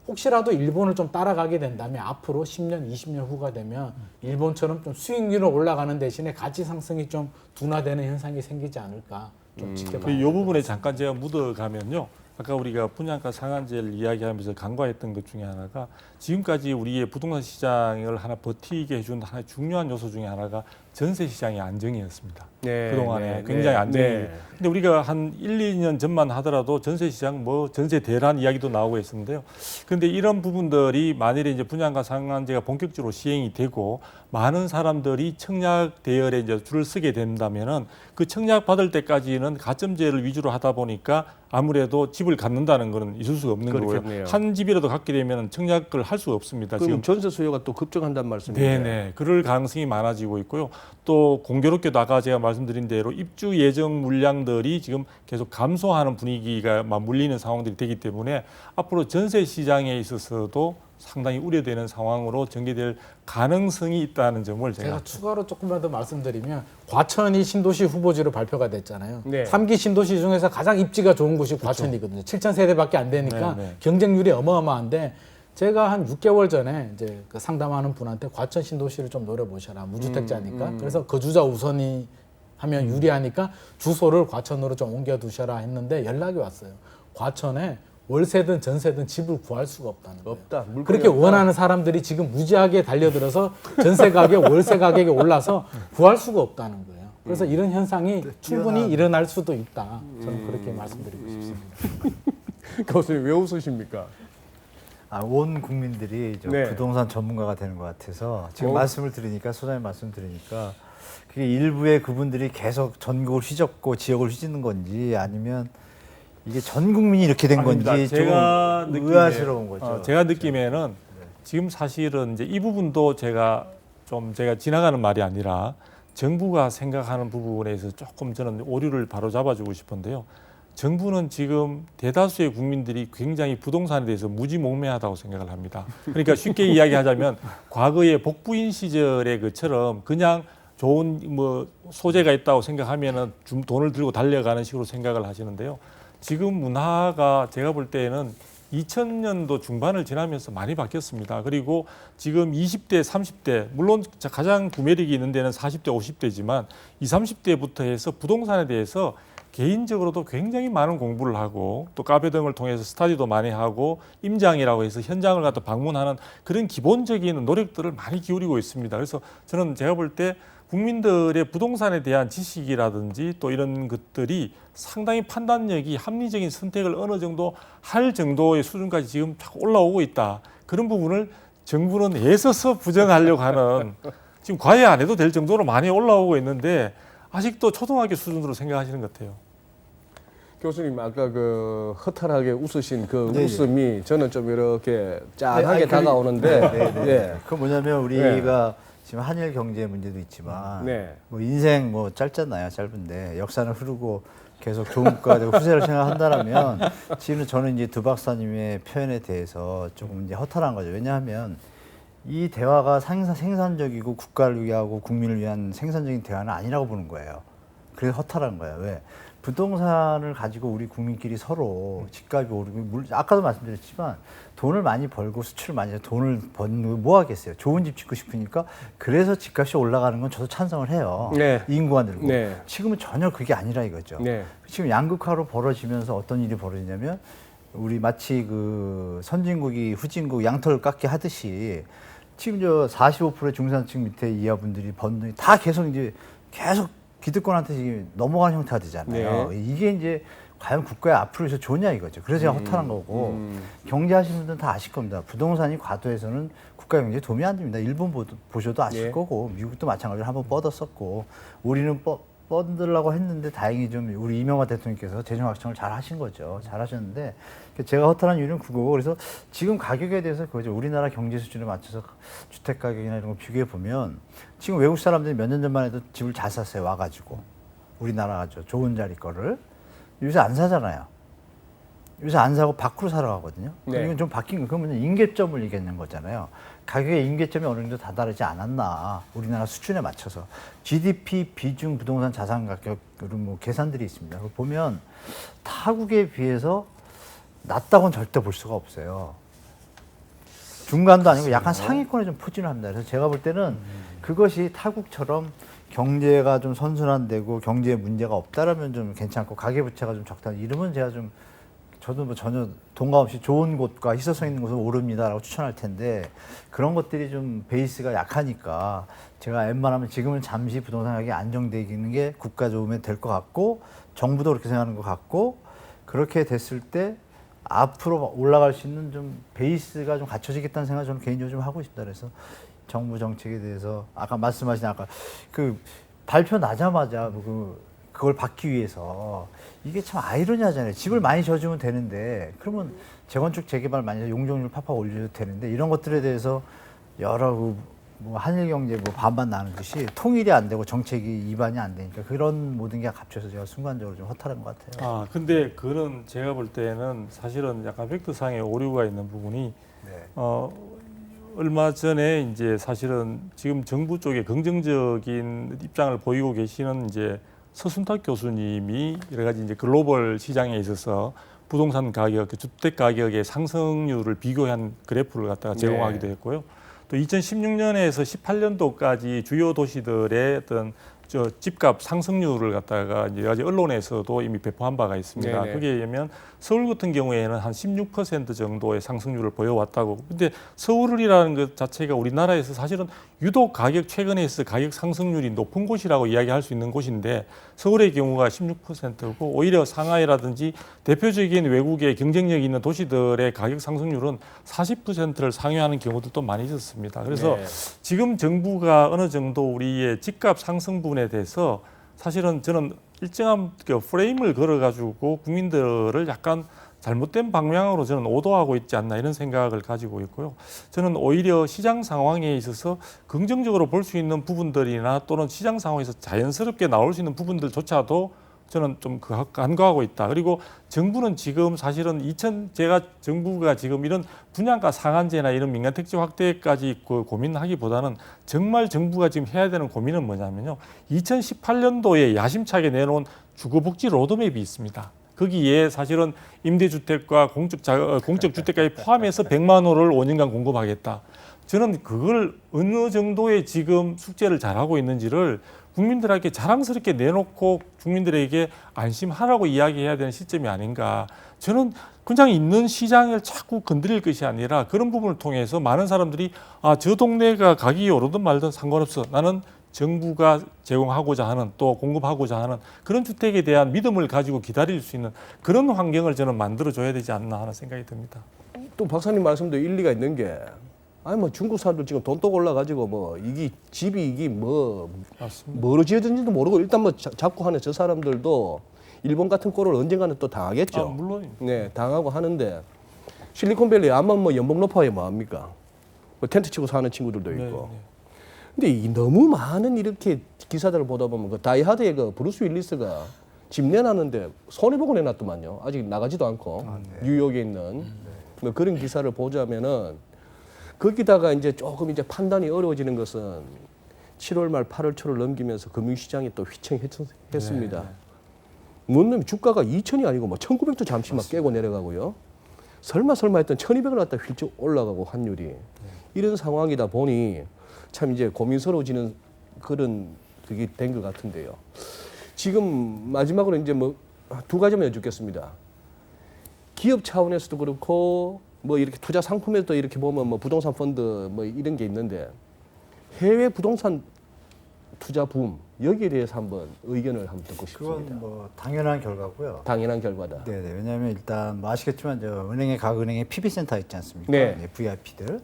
혹시라도 일본을 좀 따라가게 된다면 앞으로 10년, 20년 후가 되면 일본처럼 좀 수익률은 올라가는 대신에 가치 상승이 좀 둔화되는 현상이 생기지 않을까 좀 지켜봐야 이 돼요. 부분에 잠깐 제가 묻어가면요. 아까 우리가 분양가 상한제를 이야기하면서 간과했던 것 중에 하나가 지금까지 우리의 부동산 시장을 하나 버티게 해준 하나의 중요한 요소 중에 하나가 전세 시장의 안정이었습니다. 네, 그동안에 네, 굉장히 네, 안정이에요. 네. 근데 우리가 한 1, 2년 전만 하더라도 전세 시장 뭐 전세 대란 이야기도 나오고 있었는데요. 근데 이런 부분들이 만일에 이제 분양가 상한제가 본격적으로 시행이 되고 많은 사람들이 청약 대열에 이제 줄을 서게 된다면은 그 청약 받을 때까지는 가점제를 위주로 하다 보니까 아무래도 집을 갖는다는 거는 있을 수가 없는 그렇겠네요. 거고요. 한 집이라도 갖게 되면 청약을 할 수가 없습니다. 그럼 지금 전세 수요가 또 급증한다는 말씀이에요. 네네. 그럴 가능성이 많아지고 있고요. 또 공교롭게도 아까 제가 말씀드린 대로 입주 예정 물량들이 지금 계속 감소하는 분위기가 맞물리는 상황들이 되기 때문에 앞으로 전세 시장에 있어서도 상당히 우려되는 상황으로 전개될 가능성이 있다는 점을 제가 제가 추가로 조금만 더 말씀드리면 과천이 신도시 후보지로 발표가 됐잖아요. 네. 3기 신도시 중에서 가장 입지가 좋은 곳이 과천이거든요. 7,000세대밖에 안 되니까 네, 네. 경쟁률이 어마어마한데 제가 한 6개월 전에 이제 그 상담하는 분한테 과천 신도시를 좀 노려보셔라. 무주택자니까. 그래서 거주자 우선이 하면 유리하니까 주소를 과천으로 좀 옮겨두셔라 했는데 연락이 왔어요. 과천에 월세든 전세든 집을 구할 수가 없다는 거예요. 없다. 물건이 그렇게 없다. 원하는 사람들이 지금 무지하게 달려들어서 전세 가격, 월세 가격이 올라서 구할 수가 없다는 거예요. 그래서 이런 현상이 충분히 일어날 수도 있다. 저는 그렇게 말씀드리고 싶습니다. 교수님 왜 웃으십니까? 온 국민들이 네. 부동산 전문가가 되는 것 같아서 지금 어? 말씀을 들으니까 소장님 말씀 들으니까 그게 일부의 그분들이 계속 전국을 휘젓고 지역을 휘짓는 건지 아니면 이게 전 국민이 이렇게 된 건지 아닙니다. 좀 의아스러운 거죠. 제가 느낌에는 지금 사실은 이제 이 부분도 제가 지나가는 말이 아니라 정부가 생각하는 부분에서 조금 저는 오류를 바로 잡아주고 싶은데요. 정부는 지금 대다수의 국민들이 굉장히 부동산에 대해서 무지몽매하다고 생각을 합니다. 그러니까 쉽게 이야기하자면 과거의 복부인 시절의 것처럼 그냥 좋은 뭐 소재가 있다고 생각하면은 돈을 들고 달려가는 식으로 생각을 하시는데요. 지금 문화가 제가 볼 때에는 2000년도 중반을 지나면서 많이 바뀌었습니다. 그리고 지금 20대, 30대, 물론 가장 구매력이 있는 데는 40대, 50대지만 20, 30대부터 해서 부동산에 대해서 개인적으로도 굉장히 많은 공부를 하고 또 카페 등을 통해서 스터디도 많이 하고 임장이라고 해서 현장을 갖다 방문하는 그런 기본적인 노력들을 많이 기울이고 있습니다. 그래서 저는 제가 볼 때 국민들의 부동산에 대한 지식이라든지 또 이런 것들이 상당히 판단력이 합리적인 선택을 어느 정도 할 정도의 수준까지 지금 올라오고 있다. 그런 부분을 정부는 애써서 부정하려고 하는 지금 과외 안 해도 될 정도로 많이 올라오고 있는데 아직도 초등학교 수준으로 생각하시는 것 같아요. 교수님 아까 그 허탈하게 웃으신 그 네, 웃음이 저는 좀 이렇게 짠하게 네, 다가오는데 예. 그 뭐냐면 우리가 지금 한일 경제 문제도 있지만 네. 뭐 인생 뭐 짧잖아요. 짧은데 역사는 흐르고 계속 좋은 국가가 되고 후세를 생각한다라면 지금 저는 이제 두 박사님의 표현에 대해서 조금 이제 허탈한 거죠. 왜냐하면 이 대화가 생산적이고 국가를 위하고 국민을 위한 생산적인 대화는 아니라고 보는 거예요. 그래서 허탈한 거예요. 왜? 부동산을 가지고 우리 국민끼리 서로 집값이 오르고 아까도 말씀드렸지만 돈을 많이 벌고 수출을 많이 해서 돈을 버는 뭐 하겠어요. 좋은 집 짓고 싶으니까 그래서 집값이 올라가는 건 저도 찬성을 해요. 네. 인구가 늘고. 네. 지금은 전혀 그게 아니라 이거죠. 네. 지금 양극화로 벌어지면서 어떤 일이 벌어지냐면 우리 마치 그 선진국이 후진국 양털 깎기 하듯이 지금 저 45%의 중산층 밑에 이하분들이 번 돈이 다 계속 기득권한테 지금 넘어가는 형태가 되잖아요. 네. 이게 이제 과연 국가의 앞으로 해서 좋냐 이거죠. 그래서 허탈한 거고 경제하시는 분들은 다 아실 겁니다. 부동산이 과도해서는 국가 경제에 도움이 안 됩니다. 일본 보셔도 아실 네. 거고 미국도 마찬가지로 한번 뻗었었고 우리는 뻗으려고 했는데 다행히 좀 우리 이명박 대통령께서 재정 확정을 잘 하신 거죠. 잘 하셨는데 제가 허탈한 이유는 그거고 그래서 지금 가격에 대해서 그거죠. 우리나라 경제 수준에 맞춰서 주택 가격이나 이런 거 비교해 보면 지금 외국 사람들이 몇 년 전만 해도 집을 잘 샀어요. 와가지고 우리나라 좋은 자리 거를 요새 안 사잖아요. 요새 안 사고 밖으로 사러 가거든요. 네. 이건 좀 바뀐 거. 그러면 임계점을 얘기하는 거잖아요. 가격의 임계점이 어느 정도 다다르지 않았나. 우리나라 수준에 맞춰서. GDP 비중 부동산 자산 가격으로 뭐 계산들이 있습니다. 그거 보면 타국에 비해서 낮다고는 절대 볼 수가 없어요. 중간도 아니고 약간 상위권에 좀 포진을 합니다. 그래서 제가 볼 때는 그것이 타국처럼 경제가 좀 선순환되고 경제에 문제가 없다라면 좀 괜찮고 가계부채가 좀 적다. 이러면 제가 좀 저도 뭐 전혀 동감 없이 좋은 곳과 희소성 있는 곳을 오릅니다라고 추천할 텐데 그런 것들이 좀 베이스가 약하니까 제가 웬만하면 지금은 잠시 부동산 가격이 안정되기는 게 국가 좋으면 될 것 같고 정부도 그렇게 생각하는 것 같고 그렇게 됐을 때 앞으로 올라갈 수 있는 좀 베이스가 좀 갖춰지겠다는 생각을 저는 개인적으로 좀 하고 있습니다. 그래서 정부 정책에 대해서 아까 말씀하신 아까 그 발표 나자마자 그걸 받기 위해서 이게 참 아이러니하잖아요. 집을 많이 져주면 되는데 그러면 재건축 재개발 많이 해서 용적률 팍팍 올려도 되는데 이런 것들에 대해서 여러 뭐 한일 경제 뭐 반반 나는 듯이 통일이 안 되고 정책이 입안이 안 되니까 그런 모든 게 합쳐서 제가 순간적으로 좀 허탈한 것 같아요. 아, 근데 그거는 제가 볼 때는 사실은 약간 팩트상의 오류가 있는 부분이 네. 얼마 전에 이제 사실은 지금 정부 쪽에 긍정적인 입장을 보이고 계시는 이제 서순탁 교수님이 여러 가지 이제 글로벌 시장에 있어서 부동산 가격, 주택 가격의 상승률을 비교한 그래프를 갖다가 제공하기도 했고요. 또 2016년에서 18년도까지 주요 도시들의 어떤 집값 상승률을 갖다가 이제 여러 가지 언론에서도 이미 배포한 바가 있습니다. 네네. 거기에 의하면 서울 같은 경우에는 한 16% 정도의 상승률을 보여왔다고. 근데 서울이라는 것 자체가 우리나라에서 사실은 유독 최근에 있어 가격 상승률이 높은 곳이라고 이야기할 수 있는 곳인데 서울의 경우가 16%고 오히려 상하이라든지 대표적인 외국의 경쟁력 있는 도시들의 가격 상승률은 40%를 상회하는 경우들도 많이 있었습니다. 그래서 네. 지금 정부가 어느 정도 우리의 집값 상승 부분에 대해서 사실은 저는 일정한 그 프레임을 걸어가지고 국민들을 약간 잘못된 방향으로 저는 오도하고 있지 않나 이런 생각을 가지고 있고요. 저는 오히려 시장 상황에 있어서 긍정적으로 볼 수 있는 부분들이나 또는 시장 상황에서 자연스럽게 나올 수 있는 부분들조차도 저는 좀 간과하고 있다. 그리고 정부는 지금 사실은 정부가 지금 이런 분양가 상한제나 이런 민간 택지 확대까지 고민하기보다는 정말 정부가 지금 해야 되는 고민은 뭐냐면요. 2018년도에 야심차게 내놓은 주거복지 로드맵이 있습니다. 거기에 사실은 임대주택과 공적주택까지 포함해서 100만 호를 5년간 공급하겠다. 저는 그걸 어느 정도의 지금 숙제를 잘하고 있는지를 국민들에게 자랑스럽게 내놓고 국민들에게 안심하라고 이야기해야 되는 시점이 아닌가. 저는 그냥 있는 시장을 자꾸 건드릴 것이 아니라 그런 부분을 통해서 많은 사람들이 저 동네가 가격이 오르든 말든 상관없어. 나는 정부가 제공하고자 하는 또 공급하고자 하는 그런 주택에 대한 믿음을 가지고 기다릴 수 있는 그런 환경을 저는 만들어줘야 되지 않나 하는 생각이 듭니다. 또 박사님 말씀도 일리가 있는 게 아니 뭐 중국 사람들 지금 돈 또 올라가지고 뭐 이게 집이 이게 맞습니다. 뭐로 지어진지도 모르고 일단 뭐 잡고 하는 저 사람들도 일본 같은 꼴을 언젠가는 또 당하겠죠. 물론입니다. 네, 당하고 하는데 실리콘밸리 아마 뭐 연봉 높아야 뭐합니까? 뭐 텐트 치고 사는 친구들도 있고. 네. 근데 이 너무 많은 이렇게 기사들을 보다 보면 그 다이하드의 그 브루스 윌리스가 집 내놨는데 손해보고 내놨더만요. 아직 나가지도 않고 뉴욕에 있는 뭐 그런 기사를 보자면은 거기다가 이제 조금 이제 판단이 어려워지는 것은 7월 말 8월 초를 넘기면서 금융시장이 또 휘청했습니다. 뭐냐면 주가가 2,000이 아니고 뭐 1,900도 잠시 막 깨고 내려가고요. 설마 했던 1,200을 갖다 휠쭉 올라가고 환율이 이런 상황이다 보니 참 이제 고민스러워지는 그런 그게 된 것 같은데요. 지금 마지막으로 이제 뭐 두 가지만 여쭙겠습니다. 기업 차원에서도 그렇고 뭐 이렇게 투자 상품에도 이렇게 보면 뭐 부동산 펀드 뭐 이런 게 있는데 해외 부동산 투자 붐 여기에 대해서 한번 의견을 한번 듣고 싶습니다. 그건 뭐 당연한 결과고요. 당연한 결과다. 네, 왜냐하면 일단 뭐 아시겠지만 각 은행에 PB센터 있지 않습니까? 네. VIP들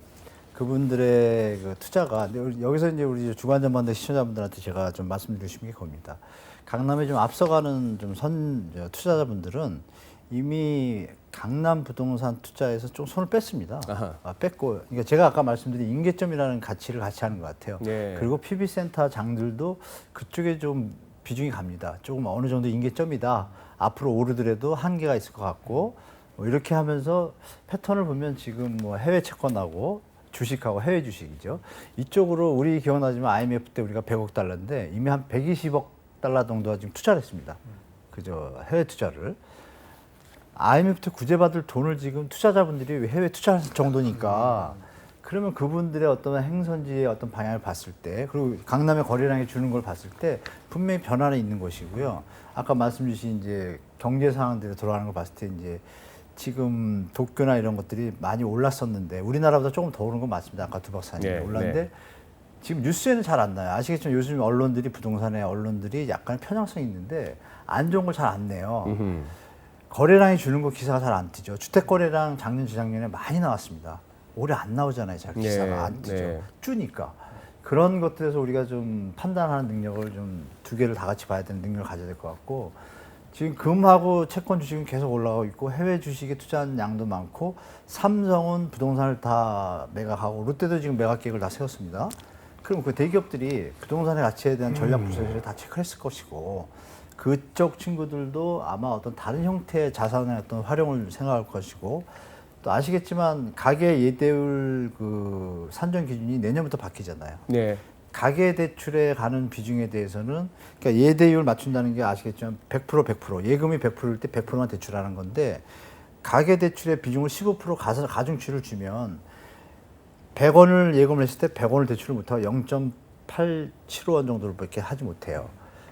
그분들의 그 투자가 여기서 이제 우리 주관전반대 시청자분들한테 제가 좀 말씀드리고 싶은 게 겁니다. 강남에 좀 앞서가는 투자자분들은 이미 강남 부동산 투자에서 좀 손을 뺐습니다. 뺐고, 그러니까 제가 아까 말씀드린 임계점이라는 가치를 같이 하는 것 같아요. 네. 그리고 PB센터 장들도 그쪽에 좀 비중이 갑니다. 조금 어느 정도 임계점이다. 앞으로 오르더라도 한계가 있을 것 같고, 뭐 이렇게 하면서 패턴을 보면 지금 뭐 해외 채권하고 주식하고 해외 주식이죠. 이쪽으로 우리 기억나지만 IMF 때 우리가 100억 달러인데 이미 한 120억 달러 정도가 지금 투자를 했습니다. 그저 해외 투자를. IMF 때 구제받을 돈을 지금 투자자분들이 해외 투자할 정도니까 그러면 그분들의 어떤 행선지의 어떤 방향을 봤을 때 그리고 강남의 거래량이 주는 걸 봤을 때 분명히 변화는 있는 것이고요. 아까 말씀 주신 이제 경제 상황대로 돌아가는 걸 봤을 때 이제 지금 도쿄나 이런 것들이 많이 올랐었는데 우리나라보다 조금 더 오른 건 맞습니다. 아까 두 박사님 네, 올랐는데 네. 지금 뉴스에는 잘 안 나요. 아시겠지만 요즘 언론들이 부동산의 언론들이 약간 편향성이 있는데 안 좋은 걸 잘 안 내요. 거래량이 주는 거 기사가 잘 안 뜨죠. 주택 거래량 작년 재작년에 많이 나왔습니다. 올해 안 나오잖아요. 잘 기사가 네, 안 뜨죠. 네. 주니까 그런 것들에서 우리가 좀 판단하는 능력을 좀 두 개를 다 같이 봐야 되는 능력을 가져야 될 것 같고 지금 금하고 채권 주식은 계속 올라가고 있고 해외 주식에 투자한 양도 많고 삼성은 부동산을 다 매각하고 롯데도 지금 매각 계획을 다 세웠습니다. 그럼 그 대기업들이 부동산의 가치에 대한 전략 부서를 다 체크를 했을 것이고 그쪽 친구들도 아마 어떤 다른 형태의 자산의 어떤 활용을 생각할 것이고 또 아시겠지만 가계 예대율 그 산정 기준이 내년부터 바뀌잖아요. 네. 가계 대출에 가는 비중에 대해서는 그러니까 예대율 맞춘다는 게 아시겠지만 100% 예금이 100%일 때 100%만 대출하는 건데 가계 대출의 비중을 15% 가중치를 주면 100원을 예금을 했을 때 100원을 대출을 못하고 0.875원 정도로밖에 하지 못해요.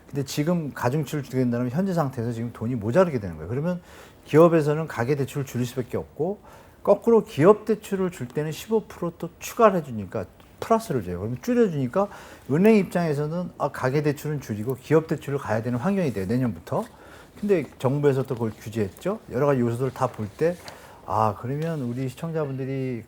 근데 지금 가중치를 주게 된다면 현재 상태에서 지금 돈이 모자르게 되는 거예요. 그러면 기업에서는 가계 대출을 줄일 수밖에 없고 거꾸로 기업 대출을 줄 때는 15%또 추가를 해주니까 플러스를 줘요. 그러면 줄여주니까 은행 입장에서는 가계 대출은 줄이고 기업 대출을 가야 되는 환경이 돼요. 내년부터. 근데 정부에서 또 그걸 규제했죠. 여러 가지 요소들을 다 볼 때 그러면 우리 시청자분들이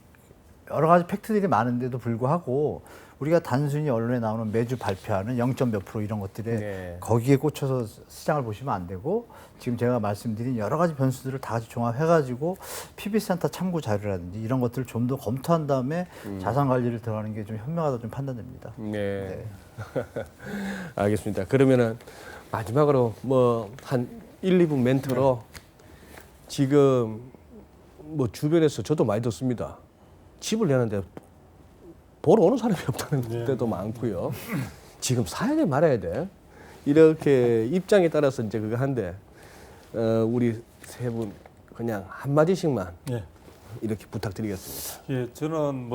여러 가지 팩트들이 많은데도 불구하고 우리가 단순히 언론에 나오는 매주 발표하는 0.몇 % 이런 것들에 네. 거기에 꽂혀서 시장을 보시면 안 되고 지금 제가 말씀드린 여러 가지 변수들을 다 같이 종합해가지고 PB센터 참고 자료라든지 이런 것들을 좀 더 검토한 다음에 자산 관리를 들어가는 게 좀 현명하다 좀 판단됩니다. 네. 알겠습니다. 그러면은 마지막으로 뭐 한 1, 2분 멘트로 지금 뭐 주변에서 저도 많이 듣습니다. 집을 내는데 보러 오는 사람이 없다는 때도 많고요. 지금 사야 돼 말아야 돼. 이렇게 입장에 따라서 이제 그거 한데 우리 세 분 그냥 한 마디씩만 예. 이렇게 부탁드리겠습니다. 예, 저는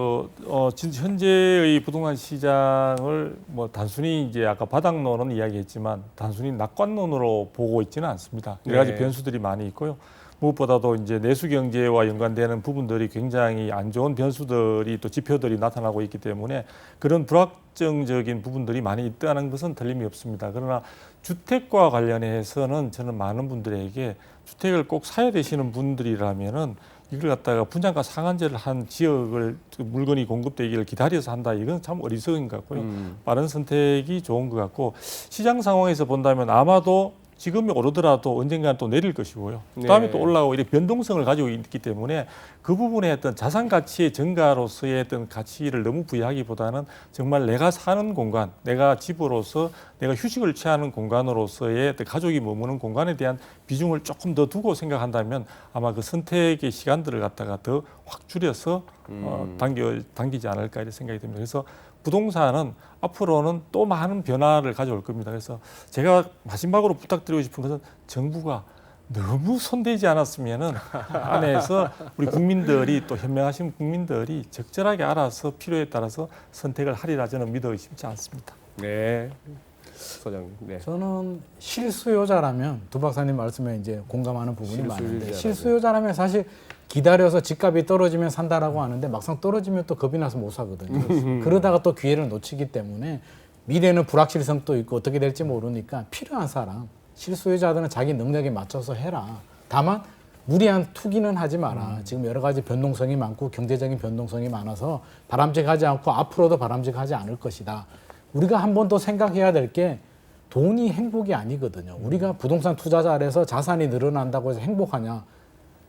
진짜 현재의 부동산 시장을 단순히 이제 아까 바닥론은 이야기했지만 단순히 낙관론으로 보고 있지는 않습니다. 여러 가지 네. 변수들이 많이 있고요. 무엇보다도 이제 내수 경제와 연관되는 부분들이 굉장히 안 좋은 변수들이 또 지표들이 나타나고 있기 때문에 그런 불확정적인 부분들이 많이 있다는 것은 틀림이 없습니다. 그러나 주택과 관련해서는 저는 많은 분들에게 주택을 꼭 사야 되시는 분들이라면은 이걸 갖다가 분양가 상한제를 한 지역을 물건이 공급되기를 기다려서 한다. 이건 참 어리석은 것 같고요. 빠른 선택이 좋은 것 같고 시장 상황에서 본다면 아마도 지금이 오르더라도 언젠가는 또 내릴 것이고요. 그다음에 네. 또 올라오고 이렇게 변동성을 가지고 있기 때문에 그 부분에 어떤 자산 가치의 증가로서의 어떤 가치를 너무 부여하기보다는 정말 내가 사는 공간, 내가 집으로서 내가 휴식을 취하는 공간으로서의 어떤 가족이 머무는 공간에 대한 비중을 조금 더 두고 생각한다면 아마 그 선택의 시간들을 갖다가 더 확 줄여서 당기지 않을까 이런 생각이 듭니다. 그래서 부동산은 앞으로는 또 많은 변화를 가져올 겁니다. 그래서 제가 마지막으로 부탁드리고 싶은 것은 정부가 너무 손대지 않았으면은 안에서 우리 국민들이 또 현명하신 국민들이 적절하게 알아서 필요에 따라서 선택을 하리라 저는 믿어 의심치 않습니다. 네. 소장님. 네. 저는 실수요자라면 두 박사님 말씀에 이제 공감하는 부분이 많은데 실수요자라면. 실수요자라면 사실 기다려서 집값이 떨어지면 산다라고 하는데 막상 떨어지면 또 겁이 나서 못 사거든요. 그러다가 또 기회를 놓치기 때문에 미래는 불확실성도 있고 어떻게 될지 모르니까 필요한 사람 실수요자들은 자기 능력에 맞춰서 해라. 다만 무리한 투기는 하지 마라. 지금 여러 가지 변동성이 많고 경제적인 변동성이 많아서 바람직하지 않고 앞으로도 바람직하지 않을 것이다. 우리가 한 번 더 생각해야 될 게 돈이 행복이 아니거든요. 우리가 부동산 투자자라서 자산이 늘어난다고 해서 행복하냐?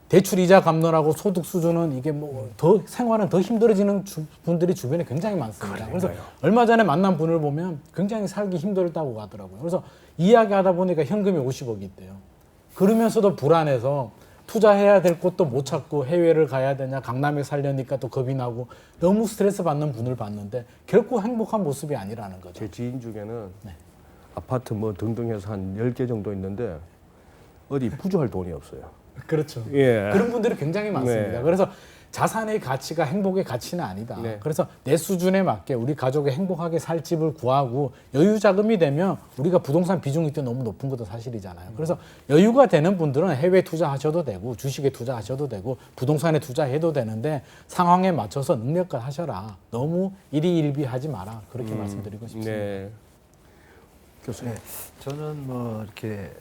대출 이자 갚느라고 소득 수준은 이게 뭐 더 생활은 더 힘들어지는 분들이 주변에 굉장히 많습니다. 그래서 얼마 전에 만난 분을 보면 굉장히 살기 힘들다고 하더라고요. 그래서 이야기하다 보니까 현금이 50억이 있대요. 그러면서도 불안해서 투자해야 될 곳도 못 찾고 해외를 가야 되냐, 강남에 살려니까 또 겁이 나고 너무 스트레스 받는 분을 봤는데 결코 행복한 모습이 아니라는 거죠. 제 지인 중에는 네. 아파트 뭐 등등 해서 한 10개 정도 있는데 어디 부조할 돈이 없어요. 그렇죠. 예. 그런 분들이 굉장히 많습니다. 네. 그래서 자산의 가치가 행복의 가치는 아니다. 네. 그래서 내 수준에 맞게 우리 가족이 행복하게 살 집을 구하고 여유 자금이 되면 우리가 부동산 비중이 또 너무 높은 것도 사실이잖아요. 그래서 여유가 되는 분들은 해외 투자하셔도 되고 주식에 투자하셔도 되고 부동산에 투자해도 되는데 상황에 맞춰서 능력껏 하셔라. 너무 일희일비하지 마라. 그렇게 말씀드리고 싶습니다. 네. 교수님. 네, 저는 뭐 이렇게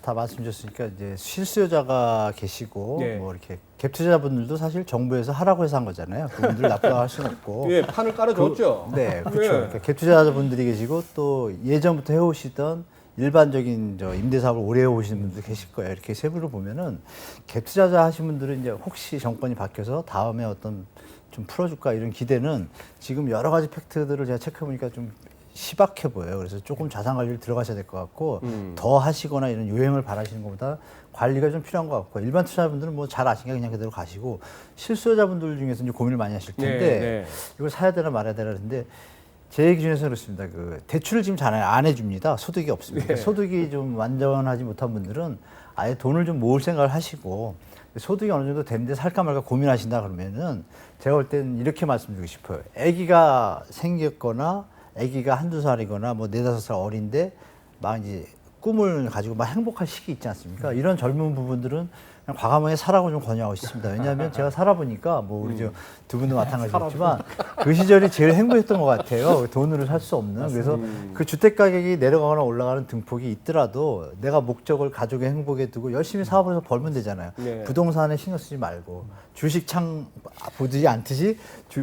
다 말씀드렸으니까 이제 실수요자가 계시고 네. 뭐 이렇게 갭 투자자분들도 사실 정부에서 하라고 해서 한 거잖아요. 그분들 나쁘다고 할 수는 없고. 예, 판을 깔아줬죠. 네, 그렇죠. 네. 그러니까 갭 투자자분들이 계시고 또 예전부터 해오시던 일반적인 저 임대 사업을 오래 해오시는 분들 계실 거예요. 이렇게 세부를 보면은 갭 투자자 하신 분들은 이제 혹시 정권이 바뀌어서 다음에 어떤 좀 풀어줄까 이런 기대는 지금 여러 가지 팩트들을 제가 체크해 보니까 좀 희박해 보여요. 그래서 조금 자산 관리를 들어가셔야 될 것 같고 더 하시거나 이런 요행을 바라시는 것보다 관리가 좀 필요한 것 같고 일반 투자자분들은 뭐 잘 아시니까 그냥 그대로 가시고 실수요자분들 중에서 이제 고민을 많이 하실 텐데 네. 이걸 사야 되나 말아야 되나 근데 제 기준에서 그렇습니다. 그 대출을 지금 잘 안 해줍니다. 소득이 없습니다. 네. 소득이 좀 완전하지 못한 분들은 아예 돈을 좀 모을 생각을 하시고 소득이 어느 정도 되는데 살까 말까 고민하신다 그러면은 제가 볼 때는 이렇게 말씀드리고 싶어요. 아기가 생겼거나 아기가 한두 살이거나 뭐 4-5살 어린데 막 이제 꿈을 가지고 막 행복할 시기 있지 않습니까? 이런 젊은 부분들은 그냥 과감하게 사라고 좀 권유하고 싶습니다. 왜냐하면 제가 살아보니까 뭐 우리 저 두 분도 마찬가지였지만 그 시절이 제일 행복했던 것 같아요. 돈으로 살 수 없는. 그래서 그 주택 가격이 내려가거나 올라가는 등폭이 있더라도 내가 목적을 가족의 행복에 두고 열심히 사업을 해서 벌면 되잖아요. 네. 부동산에 신경 쓰지 말고 주식창 보지 않듯이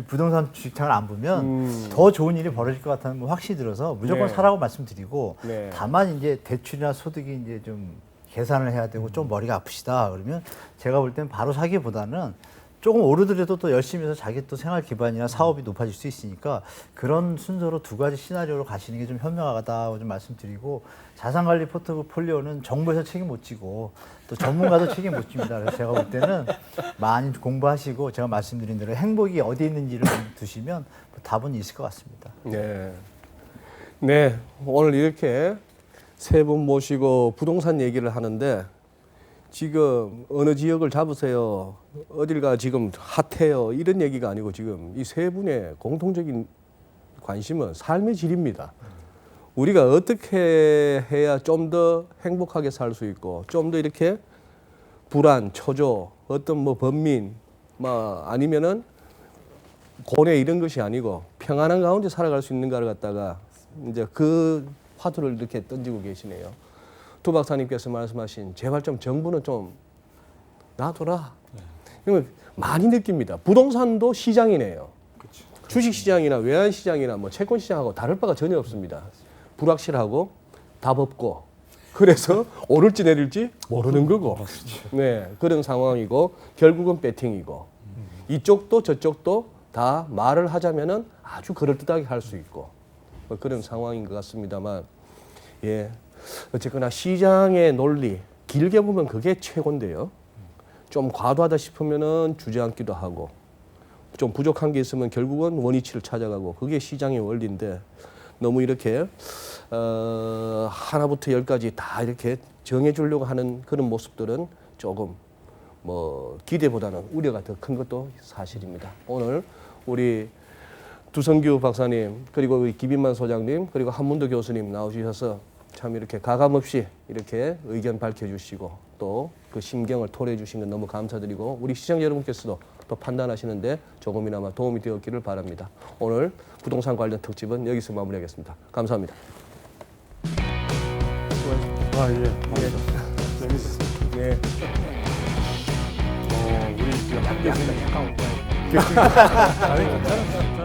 부동산 주식창을 안 보면 더 좋은 일이 벌어질 것 같다는 건 확실히 들어서 무조건 네. 사라고 말씀드리고 네. 다만 이제 대출이나 소득이 이제 좀 계산을 해야 되고 좀 머리가 아프시다 그러면 제가 볼 땐 바로 사기보다는 조금 오르더라도 또 열심히 해서 자기 또 생활 기반이나 사업이 높아질 수 있으니까 그런 순서로 두 가지 시나리오로 가시는 게 좀 현명하다고 좀 말씀드리고 자산관리 포트폴리오는 정부에서 책임 못 지고 또 전문가도 책임 못 집니다. 그래서 제가 볼 때는 많이 공부하시고 제가 말씀드린 대로 행복이 어디 있는지를 두시면 답은 있을 것 같습니다. 네. 네. 오늘 이렇게 세 분 모시고 부동산 얘기를 하는데 지금 어느 지역을 잡으세요. 어딜가 지금 핫해요. 이런 얘기가 아니고 지금 이 세 분의 공통적인 관심은 삶의 질입니다. 우리가 어떻게 해야 좀 더 행복하게 살 수 있고 좀 더 이렇게 불안, 초조, 어떤 뭐 범민, 뭐 아니면은 고뇌 이런 것이 아니고 평안한 가운데 살아갈 수 있는가를 갖다가 이제 그 화두를 이렇게 던지고 계시네요. 두 박사님께서 말씀하신 제발 좀 정부는 좀 놔둬라. 이거 많이 느낍니다. 부동산도 시장이네요. 주식 시장이나 외환 시장이나 뭐 채권 시장하고 다를 바가 전혀 없습니다. 불확실하고 답 없고 그래서 오를지 내릴지 모르는 거고. 네, 그런 상황이고 결국은 배팅이고 이쪽도 저쪽도 다 말을 하자면은 아주 그럴듯하게 할 수 있고 뭐 그런 상황인 것 같습니다만 예. 어쨌거나 시장의 논리 길게 보면 그게 최고인데요. 좀 과도하다 싶으면은 주저앉기도 하고 좀 부족한 게 있으면 결국은 원위치를 찾아가고 그게 시장의 원리인데 너무 이렇게 하나부터 열까지 다 이렇게 정해주려고 하는 그런 모습들은 조금 뭐 기대보다는 우려가 더 큰 것도 사실입니다. 오늘 우리 두성규 박사님 그리고 우리 김인만 소장님 그리고 한문도 교수님 나오셔서 참 이렇게 가감 없이 이렇게 의견 밝혀주시고 또 그 심경을 토로해 주신 건 너무 감사드리고 우리 시청자 여러분께서도 또 판단하시는데 조금이나마 도움이 되었기를 바랍니다. 오늘 부동산 관련 특집은 여기서 마무리하겠습니다. 감사합니다. 아 예. 재밌었습니다. 네. 우리 지금 한 교수님 약간 아니, 저는